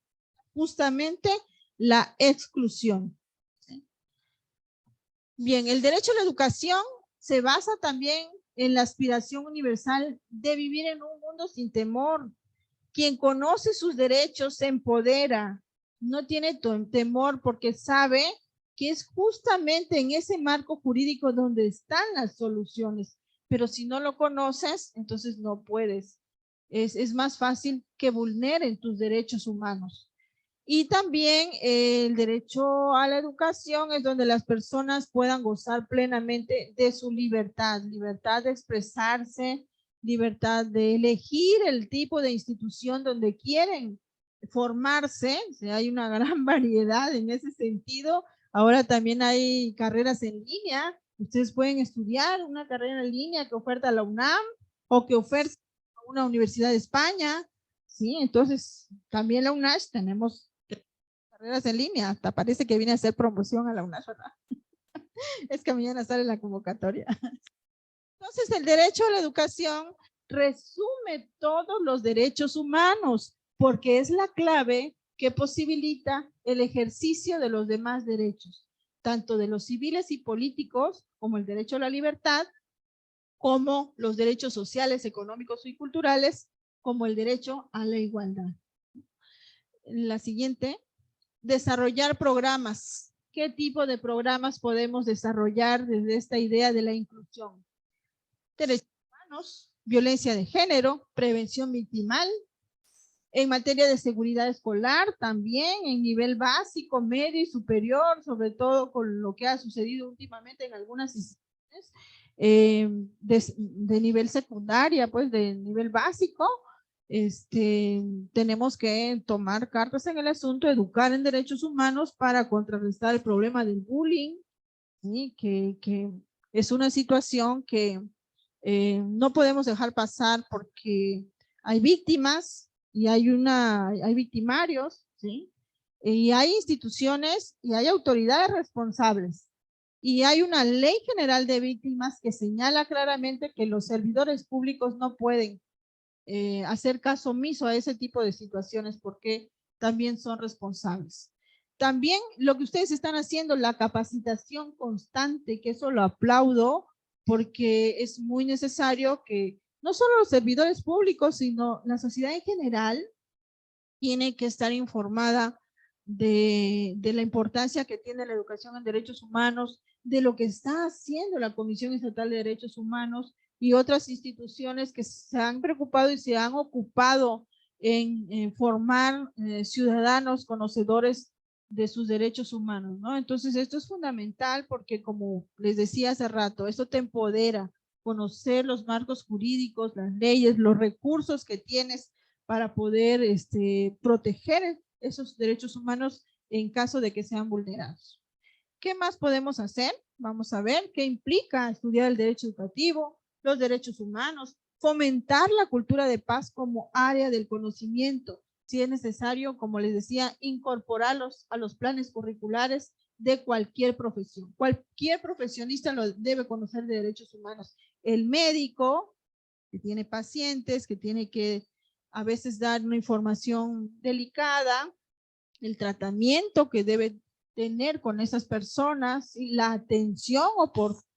justamente la exclusión. ¿Sí? Bien, el derecho a la educación se basa también en la aspiración universal de vivir en un mundo sin temor. Quien conoce sus derechos se empodera, no tiene temor porque sabe que es justamente en ese marco jurídico donde están las soluciones. Pero si no lo conoces, entonces no puedes. Es más fácil que vulneren tus derechos humanos. Y también el derecho a la educación es donde las personas puedan gozar plenamente de su libertad, libertad de expresarse, libertad de elegir el tipo de institución donde quieren formarse. O sea, hay una gran variedad en ese sentido. Ahora también hay carreras en línea. Ustedes pueden estudiar una carrera en línea que oferta la UNAM o que oferta una universidad de España. Sí, entonces también la UNASH tenemos carreras en línea. Hasta parece que viene a hacer promoción a la UNASH, ¿verdad? Es que mañana sale la convocatoria. Entonces, el derecho a la educación resume todos los derechos humanos porque es la clave que posibilita el ejercicio de los demás derechos, tanto de los civiles y políticos, como el derecho a la libertad, como los derechos sociales, económicos y culturales, como el derecho a la igualdad. La siguiente, desarrollar programas. ¿Qué tipo de programas podemos desarrollar desde esta idea de la inclusión? Derechos humanos, violencia de género, prevención victimal, en materia de seguridad escolar también, en nivel básico, medio y superior, sobre todo con lo que ha sucedido últimamente en algunas instituciones de nivel secundaria, pues de nivel básico. Tenemos que tomar cartas en el asunto, educar en derechos humanos para contrarrestar el problema del bullying, ¿sí? que es una situación que no podemos dejar pasar porque hay víctimas y hay victimarios, ¿sí? Y hay instituciones y hay autoridades responsables. Y hay una ley general de víctimas que señala claramente que los servidores públicos no pueden hacer caso omiso a ese tipo de situaciones porque también son responsables. También lo que ustedes están haciendo, la capacitación constante, que eso lo aplaudo porque es muy necesario que no solo los servidores públicos, sino la sociedad en general tiene que estar informada de la importancia que tiene la educación en derechos humanos, de lo que está haciendo la Comisión Estatal de Derechos Humanos y otras instituciones que se han preocupado y se han ocupado en formar ciudadanos conocedores de sus derechos humanos, ¿no? Entonces esto es fundamental porque, como les decía hace rato, esto te empodera, conocer los marcos jurídicos, las leyes, los recursos que tienes para poder proteger esos derechos humanos en caso de que sean vulnerados. ¿Qué más podemos hacer? Vamos a ver qué implica estudiar el derecho educativo, los derechos humanos, fomentar la cultura de paz como área del conocimiento. si es necesario, como les decía, incorporarlos a los planes curriculares de cualquier profesión. Cualquier profesionista lo debe conocer de derechos humanos. El médico, que tiene pacientes, que tiene que a veces dar una información delicada, el tratamiento que debe tener con esas personas y la atención oportuna.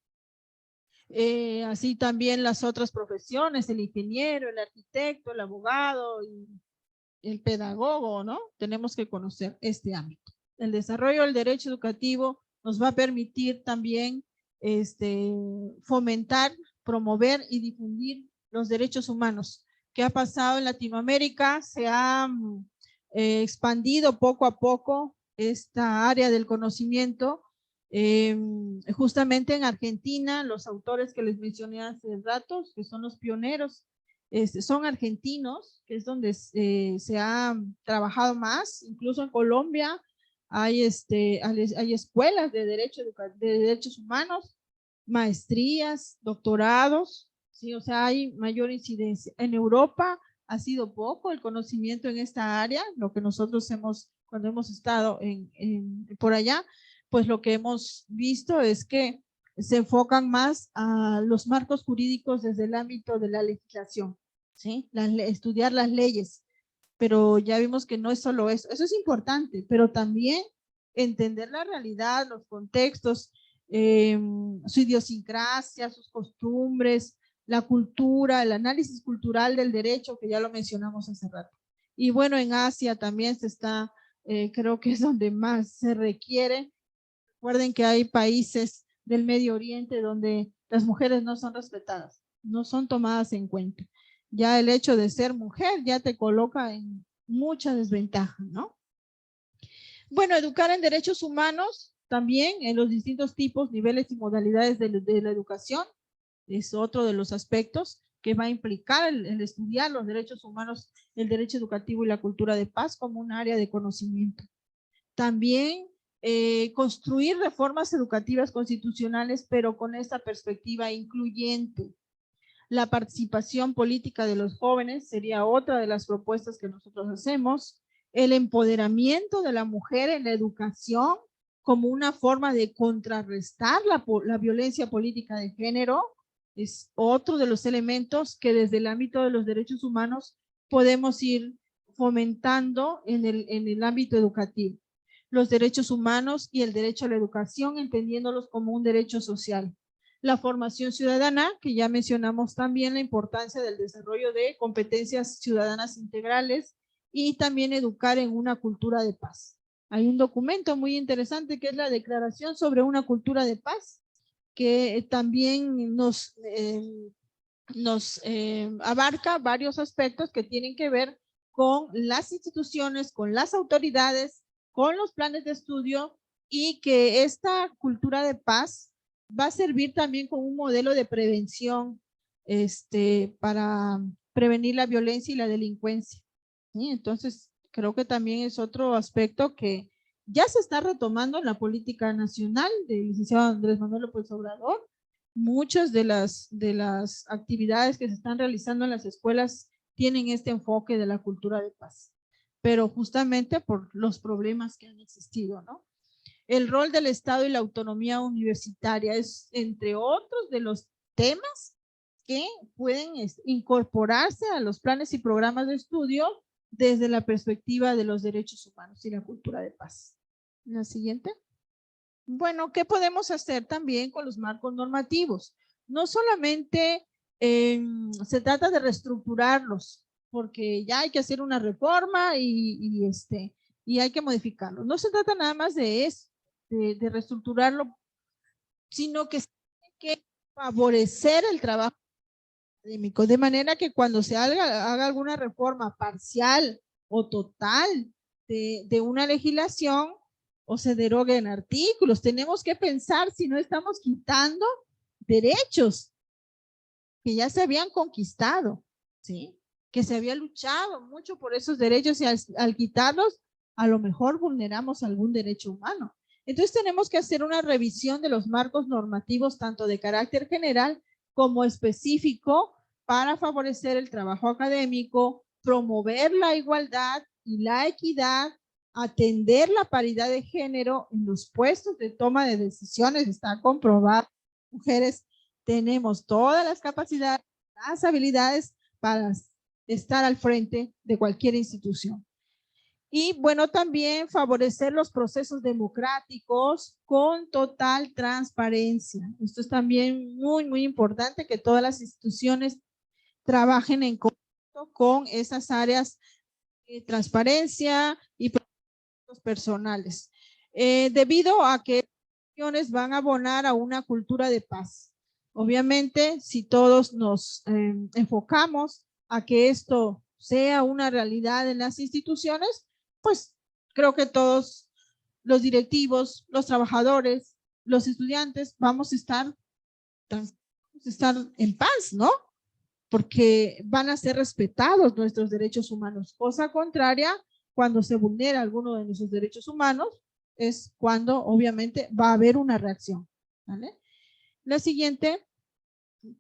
Así también las otras profesiones, el ingeniero, el arquitecto, el abogado y el pedagogo, ¿no? Tenemos que conocer este ámbito. El desarrollo del derecho educativo nos va a permitir también fomentar, promover y difundir los derechos humanos. ¿Qué ha pasado en Latinoamérica? Se ha expandido poco a poco esta área del conocimiento. Justamente en Argentina, los autores que les mencioné hace rato, que son los pioneros, son argentinos, que es donde se ha trabajado más. Incluso en Colombia hay escuelas de derechos humanos, maestrías, doctorados, ¿sí? O sea, hay mayor incidencia. En Europa ha sido poco el conocimiento en esta área, lo que nosotros cuando hemos estado por allá, pues lo que hemos visto es que se enfocan más a los marcos jurídicos desde el ámbito de la legislación, ¿sí? Estudiar las leyes, pero ya vimos que no es solo eso. Eso es importante, pero también entender la realidad, los contextos, su idiosincrasia, sus costumbres, la cultura, el análisis cultural del derecho, que ya lo mencionamos hace rato. Y bueno, en Asia también se está, creo que es donde más se requiere. Recuerden que hay países del Medio Oriente donde las mujeres no son respetadas, no son tomadas en cuenta. Ya el hecho de ser mujer ya te coloca en mucha desventaja, ¿no? Bueno, educar en derechos humanos también en los distintos tipos, niveles y modalidades de la educación es otro de los aspectos que va a implicar el estudiar los derechos humanos, el derecho educativo y la cultura de paz como un área de conocimiento. También construir reformas educativas constitucionales, pero con esta perspectiva incluyente. La participación política de los jóvenes sería otra de las propuestas que nosotros hacemos. El empoderamiento de la mujer en la educación como una forma de contrarrestar la violencia política de género es otro de los elementos que desde el ámbito de los derechos humanos podemos ir fomentando en el ámbito educativo. Los derechos humanos y el derecho a la educación, entendiéndolos como un derecho social. La formación ciudadana, que ya mencionamos también la importancia del desarrollo de competencias ciudadanas integrales y también educar en una cultura de paz. Hay un documento muy interesante que es la Declaración sobre una cultura de paz, que también nos abarca varios aspectos que tienen que ver con las instituciones, con las autoridades, con los planes de estudio y que esta cultura de paz va a servir también como un modelo de prevención para prevenir la violencia y la delincuencia. ¿Sí? Entonces, creo que también es otro aspecto que ya se está retomando en la política nacional del licenciado Andrés Manuel López Obrador. Muchas de las actividades que se están realizando en las escuelas tienen este enfoque de la cultura de paz, pero justamente por los problemas que han existido, ¿no? El rol del Estado y la autonomía universitaria es, entre otros, de los temas que pueden incorporarse a los planes y programas de estudio desde la perspectiva de los derechos humanos y la cultura de paz. La siguiente. Bueno, ¿qué podemos hacer también con los marcos normativos? No solamente se trata de reestructurarlos, porque ya hay que hacer una reforma y hay que modificarlos. No se trata nada más de eso, de reestructurarlo, sino que se tiene que favorecer el trabajo académico, de manera que cuando se haga alguna reforma parcial o total de una legislación, o se deroguen artículos. Tenemos que pensar si no estamos quitando derechos que ya se habían conquistado, ¿sí? Que se había luchado mucho por esos derechos y al quitarlos, a lo mejor vulneramos algún derecho humano. Entonces tenemos que hacer una revisión de los marcos normativos, tanto de carácter general como específico, para favorecer el trabajo académico, promover la igualdad y la equidad, atender la paridad de género en los puestos de toma de decisiones. Está comprobado, mujeres tenemos todas las capacidades, las habilidades para estar al frente de cualquier institución. Y bueno, también favorecer los procesos democráticos con total transparencia. Esto es también muy importante, que todas las instituciones trabajen en conjunto con esas áreas de transparencia y procesos personales. Debido a que instituciones van a abonar a una cultura de paz. Obviamente, si todos nos enfocamos a que esto sea una realidad en las instituciones, pues creo que todos los directivos, los trabajadores, los estudiantes vamos a estar en paz, ¿no? Porque van a ser respetados nuestros derechos humanos. Cosa contraria, cuando se vulnera alguno de nuestros derechos humanos, es cuando obviamente va a haber una reacción, ¿vale? La siguiente,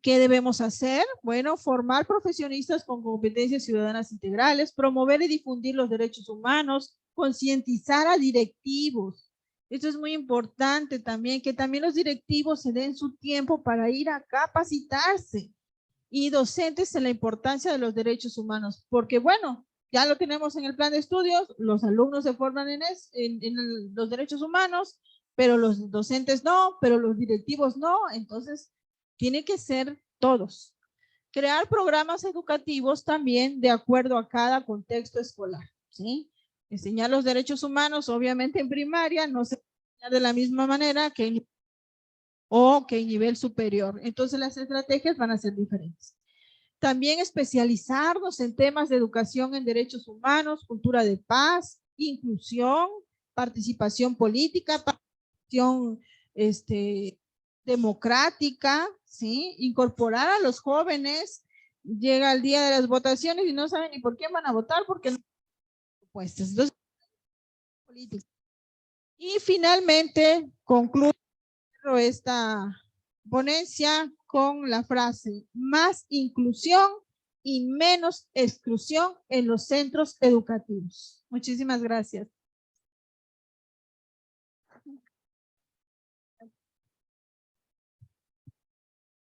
¿qué debemos hacer? Bueno, formar profesionistas con competencias ciudadanas integrales, promover y difundir los derechos humanos, concientizar a directivos. Esto es muy importante también, que también los directivos se den su tiempo para ir a capacitarse, y docentes en la importancia de los derechos humanos, porque bueno, ya lo tenemos en el plan de estudios, los alumnos se forman en los derechos humanos, pero los docentes no, pero los directivos no, entonces tiene que ser todos. Crear programas educativos también de acuerdo a cada contexto escolar, ¿sí? Enseñar los derechos humanos, obviamente en primaria, no se enseña de la misma manera que en nivel superior. Entonces las estrategias van a ser diferentes. También especializarnos en temas de educación en derechos humanos, cultura de paz, inclusión, participación política, participación democrática, ¿sí? Incorporar a los jóvenes. Llega el día de las votaciones y no saben ni por quién van a votar porque no hay propuestas. Entonces, y finalmente, concluyo esta ponencia con la frase: más inclusión y menos exclusión en los centros educativos. Muchísimas gracias.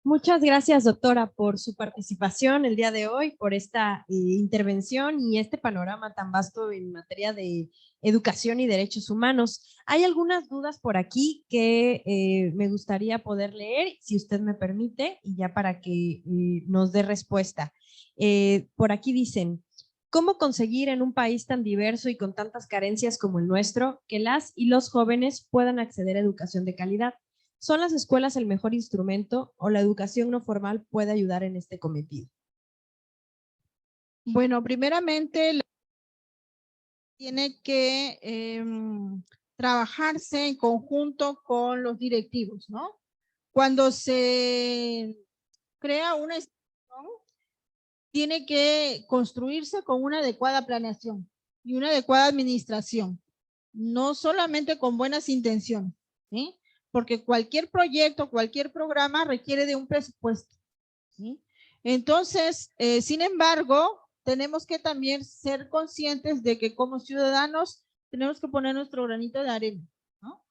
Muchas gracias, doctora, por su participación el día de hoy, por esta intervención y este panorama tan vasto en materia de educación y derechos humanos. Hay algunas dudas por aquí que me gustaría poder leer, si usted me permite, y ya para que nos dé respuesta. Por aquí dicen: ¿cómo conseguir en un país tan diverso y con tantas carencias como el nuestro que las y los jóvenes puedan acceder a educación de calidad? ¿Son las escuelas el mejor instrumento o la educación no formal puede ayudar en este cometido? Bueno, primeramente tiene que trabajarse en conjunto con los directivos, ¿no? Cuando se crea una institución, tiene que construirse con una adecuada planeación y una adecuada administración, no solamente con buenas intenciones, ¿sí? Porque cualquier proyecto, cualquier programa requiere de un presupuesto, ¿sí? Entonces, sin embargo, tenemos que también ser conscientes de que como ciudadanos tenemos que poner nuestro granito de arena, ¿no?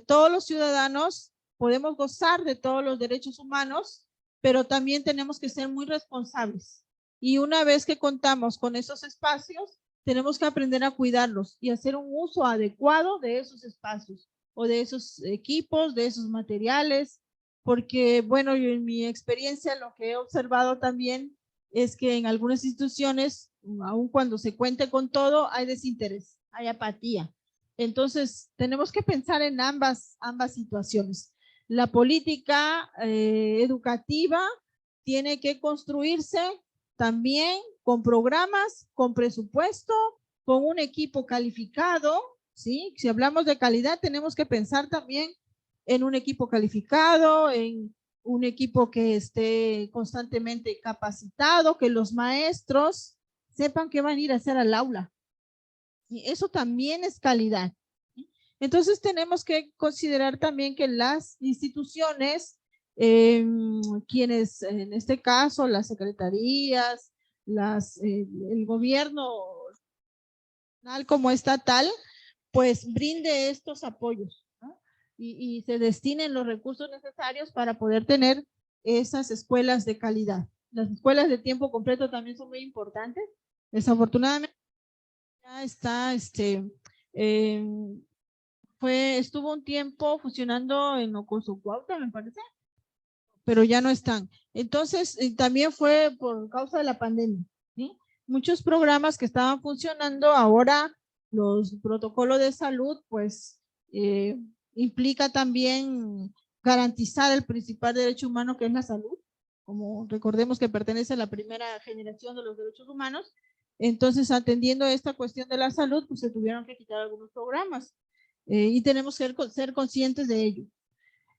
Todos los ciudadanos podemos gozar de todos los derechos humanos, pero también tenemos que ser muy responsables. Y una vez que contamos con esos espacios, tenemos que aprender a cuidarlos y hacer un uso adecuado de esos espacios o de esos equipos, de esos materiales, porque bueno, yo en mi experiencia lo que he observado también es que en algunas instituciones, aun cuando se cuente con todo, hay desinterés, hay apatía. Entonces, tenemos que pensar en ambas situaciones. La política educativa tiene que construirse también con programas, con presupuesto, con un equipo calificado, ¿sí? Si hablamos de calidad, tenemos que pensar también en un equipo calificado, en un equipo que esté constantemente capacitado, que los maestros sepan qué van a ir a hacer al aula. Y eso también es calidad. Entonces tenemos que considerar también que las instituciones, quienes en este caso las secretarías, el gobierno como estatal, pues brinde estos apoyos, ¿no? Y se destinen los recursos necesarios para poder tener esas escuelas de calidad. Las escuelas de tiempo completo también son muy importantes. Desafortunadamente ya está, estuvo un tiempo funcionando en Ocosocuautla, me parece, pero ya no están. Entonces, también fue por causa de la pandemia, ¿sí? Muchos programas que estaban funcionando, ahora los protocolos de salud, pues, implica también garantizar el principal derecho humano, que es la salud, como recordemos que pertenece a la primera generación de los derechos humanos. Entonces, atendiendo esta cuestión de la salud, pues se tuvieron que quitar algunos programas, y tenemos que ser conscientes de ello.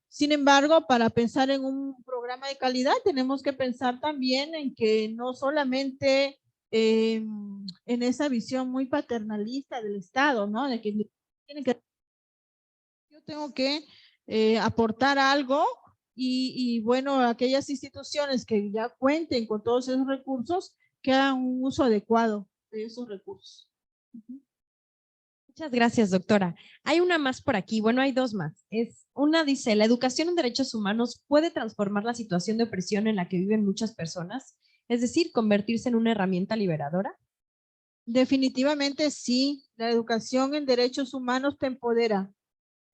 Sin embargo, para pensar en un programa de calidad, tenemos que pensar también en que no solamente en esa visión muy paternalista del Estado, ¿no? De que yo tengo que aportar algo y bueno, aquellas instituciones que ya cuenten con todos esos recursos, que hagan un uso adecuado de esos recursos. Muchas gracias, doctora. Hay una más por aquí. Bueno, hay dos más. Una dice, ¿la educación en derechos humanos puede transformar la situación de opresión en la que viven muchas personas? Es decir, convertirse en una herramienta liberadora. Definitivamente sí, la educación en derechos humanos te empodera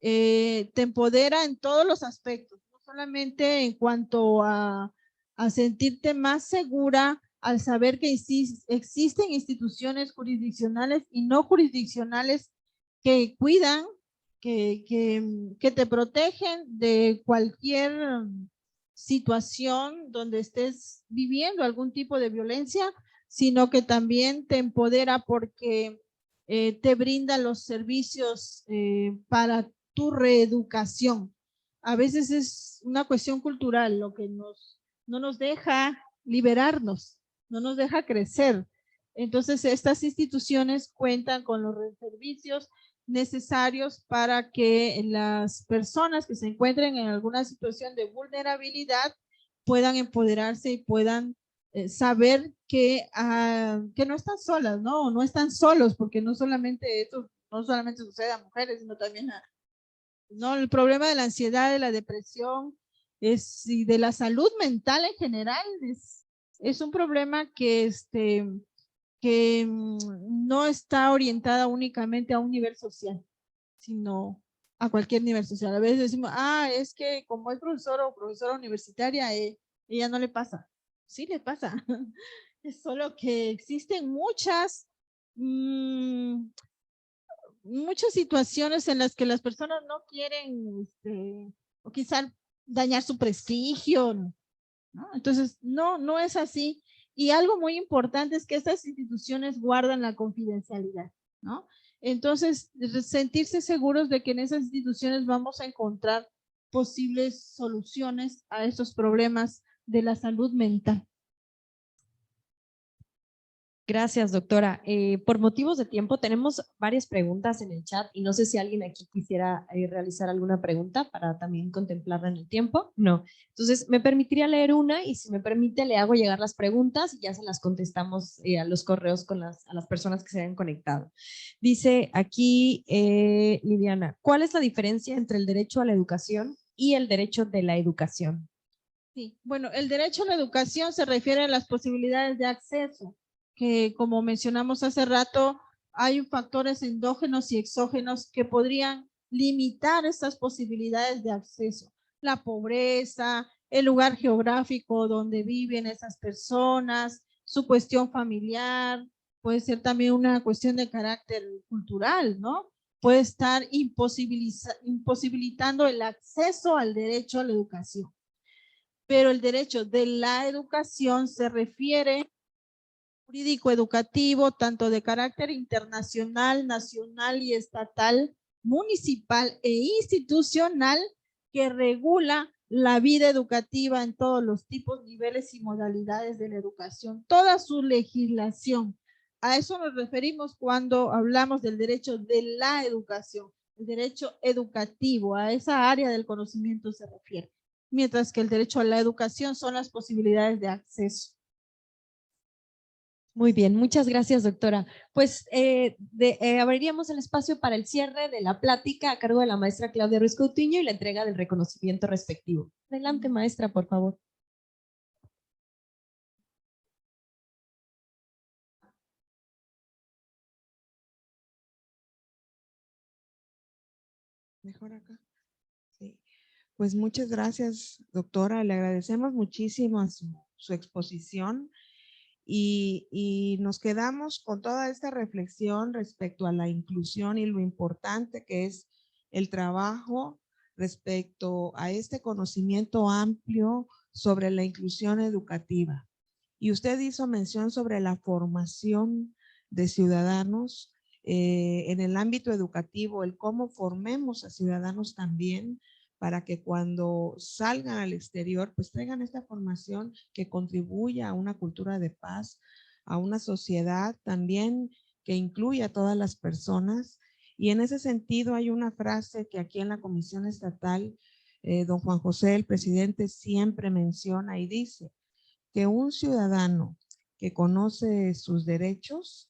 en todos los aspectos, no solamente en cuanto a sentirte más segura al saber que existen instituciones jurisdiccionales y no jurisdiccionales que cuidan, que te protegen de cualquier situación donde estés viviendo algún tipo de violencia, sino que también te empodera porque te brinda los servicios para tu reeducación. A veces es una cuestión cultural lo que no nos deja liberarnos, no nos deja crecer. Entonces, estas instituciones cuentan con los servicios necesarios para que las personas que se encuentren en alguna situación de vulnerabilidad puedan empoderarse y puedan saber que no están solas, ¿no? No están solos, porque no solamente esto, no solamente sucede a mujeres, sino también no, el problema de la ansiedad, de la depresión y de la salud mental en general es un problema que no está orientada únicamente a un nivel social, sino a cualquier nivel social. A veces decimos, es que como es profesora o profesora universitaria, ella no le pasa. Sí le pasa. Es solo que existen muchas situaciones en las que las personas no quieren, o quizás dañar su prestigio, ¿no? Entonces, no es así. Y algo muy importante es que estas instituciones guardan la confidencialidad, ¿no? Entonces, sentirse seguros de que en esas instituciones vamos a encontrar posibles soluciones a estos problemas de la salud mental. Gracias, doctora. Por motivos de tiempo, tenemos varias preguntas en el chat y no sé si alguien aquí quisiera realizar alguna pregunta para también contemplarla en el tiempo. No. Entonces, me permitiría leer una y si me permite, le hago llegar las preguntas y ya se las contestamos a los correos a las personas que se hayan conectado. Dice aquí Liliana, ¿cuál es la diferencia entre el derecho a la educación y el derecho de la educación? Sí, bueno, el derecho a la educación se refiere a las posibilidades de acceso, que como mencionamos hace rato, hay factores endógenos y exógenos que podrían limitar estas posibilidades de acceso. La pobreza, el lugar geográfico donde viven esas personas, su cuestión familiar, puede ser también una cuestión de carácter cultural, ¿no? Puede estar imposibilitando el acceso al derecho a la educación. Pero el derecho de la educación se refiere jurídico educativo, tanto de carácter internacional, nacional y estatal, municipal e institucional, que regula la vida educativa en todos los tipos, niveles y modalidades de la educación, toda su legislación. A eso nos referimos cuando hablamos del derecho de la educación, el derecho educativo, a esa área del conocimiento se refiere, mientras que el derecho a la educación son las posibilidades de acceso. Muy bien, muchas gracias, doctora. Pues abriríamos el espacio para el cierre de la plática a cargo de la maestra Claudia Ruiz Coutinho y la entrega del reconocimiento respectivo. Adelante, maestra, por favor. Mejor acá. Sí. Pues muchas gracias, doctora. Le agradecemos muchísimo a su exposición y nos quedamos con toda esta reflexión respecto a la inclusión y lo importante que es el trabajo respecto a este conocimiento amplio sobre la inclusión educativa. Y usted hizo mención sobre la formación de ciudadanos en el ámbito educativo, el cómo formemos a ciudadanos también para que cuando salgan al exterior, pues traigan esta formación que contribuya a una cultura de paz, a una sociedad también que incluya a todas las personas. Y en ese sentido hay una frase que aquí en la Comisión Estatal, don Juan José, el presidente, siempre menciona y dice que un ciudadano que conoce sus derechos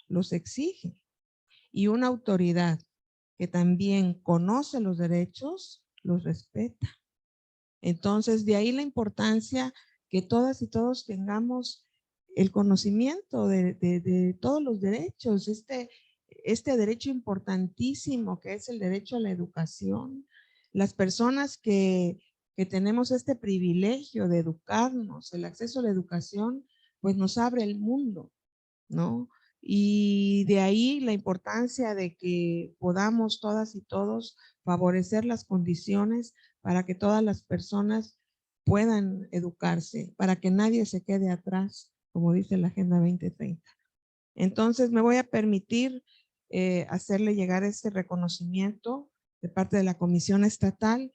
los exige y una autoridad que también conoce los derechos los respeta. Entonces, de ahí la importancia que todas y todos tengamos el conocimiento de todos los derechos, este derecho importantísimo que es el derecho a la educación. Las personas que tenemos este privilegio de educarnos, el acceso a la educación, pues nos abre el mundo, ¿no? Y de ahí la importancia de que podamos todas y todos favorecer las condiciones para que todas las personas puedan educarse, para que nadie se quede atrás, como dice la Agenda 2030. Entonces me voy a permitir hacerle llegar este reconocimiento de parte de la Comisión Estatal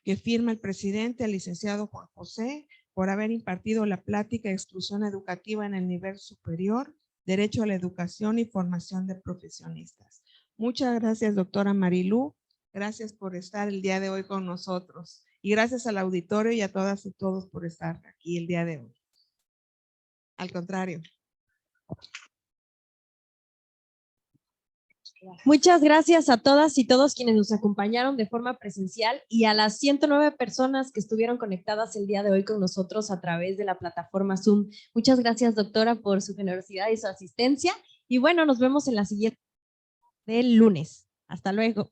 que firma el presidente, el licenciado Juan José, por haber impartido la plática de exclusión educativa en el nivel superior, derecho a la educación y formación de profesionistas. Muchas gracias, doctora Marilú. Gracias por estar el día de hoy con nosotros. Y gracias al auditorio y a todas y todos por estar aquí el día de hoy. Al contrario. Muchas gracias a todas y todos quienes nos acompañaron de forma presencial y a las 109 personas que estuvieron conectadas el día de hoy con nosotros a través de la plataforma Zoom. Muchas gracias, doctora, por su generosidad y su asistencia. Y bueno, nos vemos en la siguiente del lunes. Hasta luego.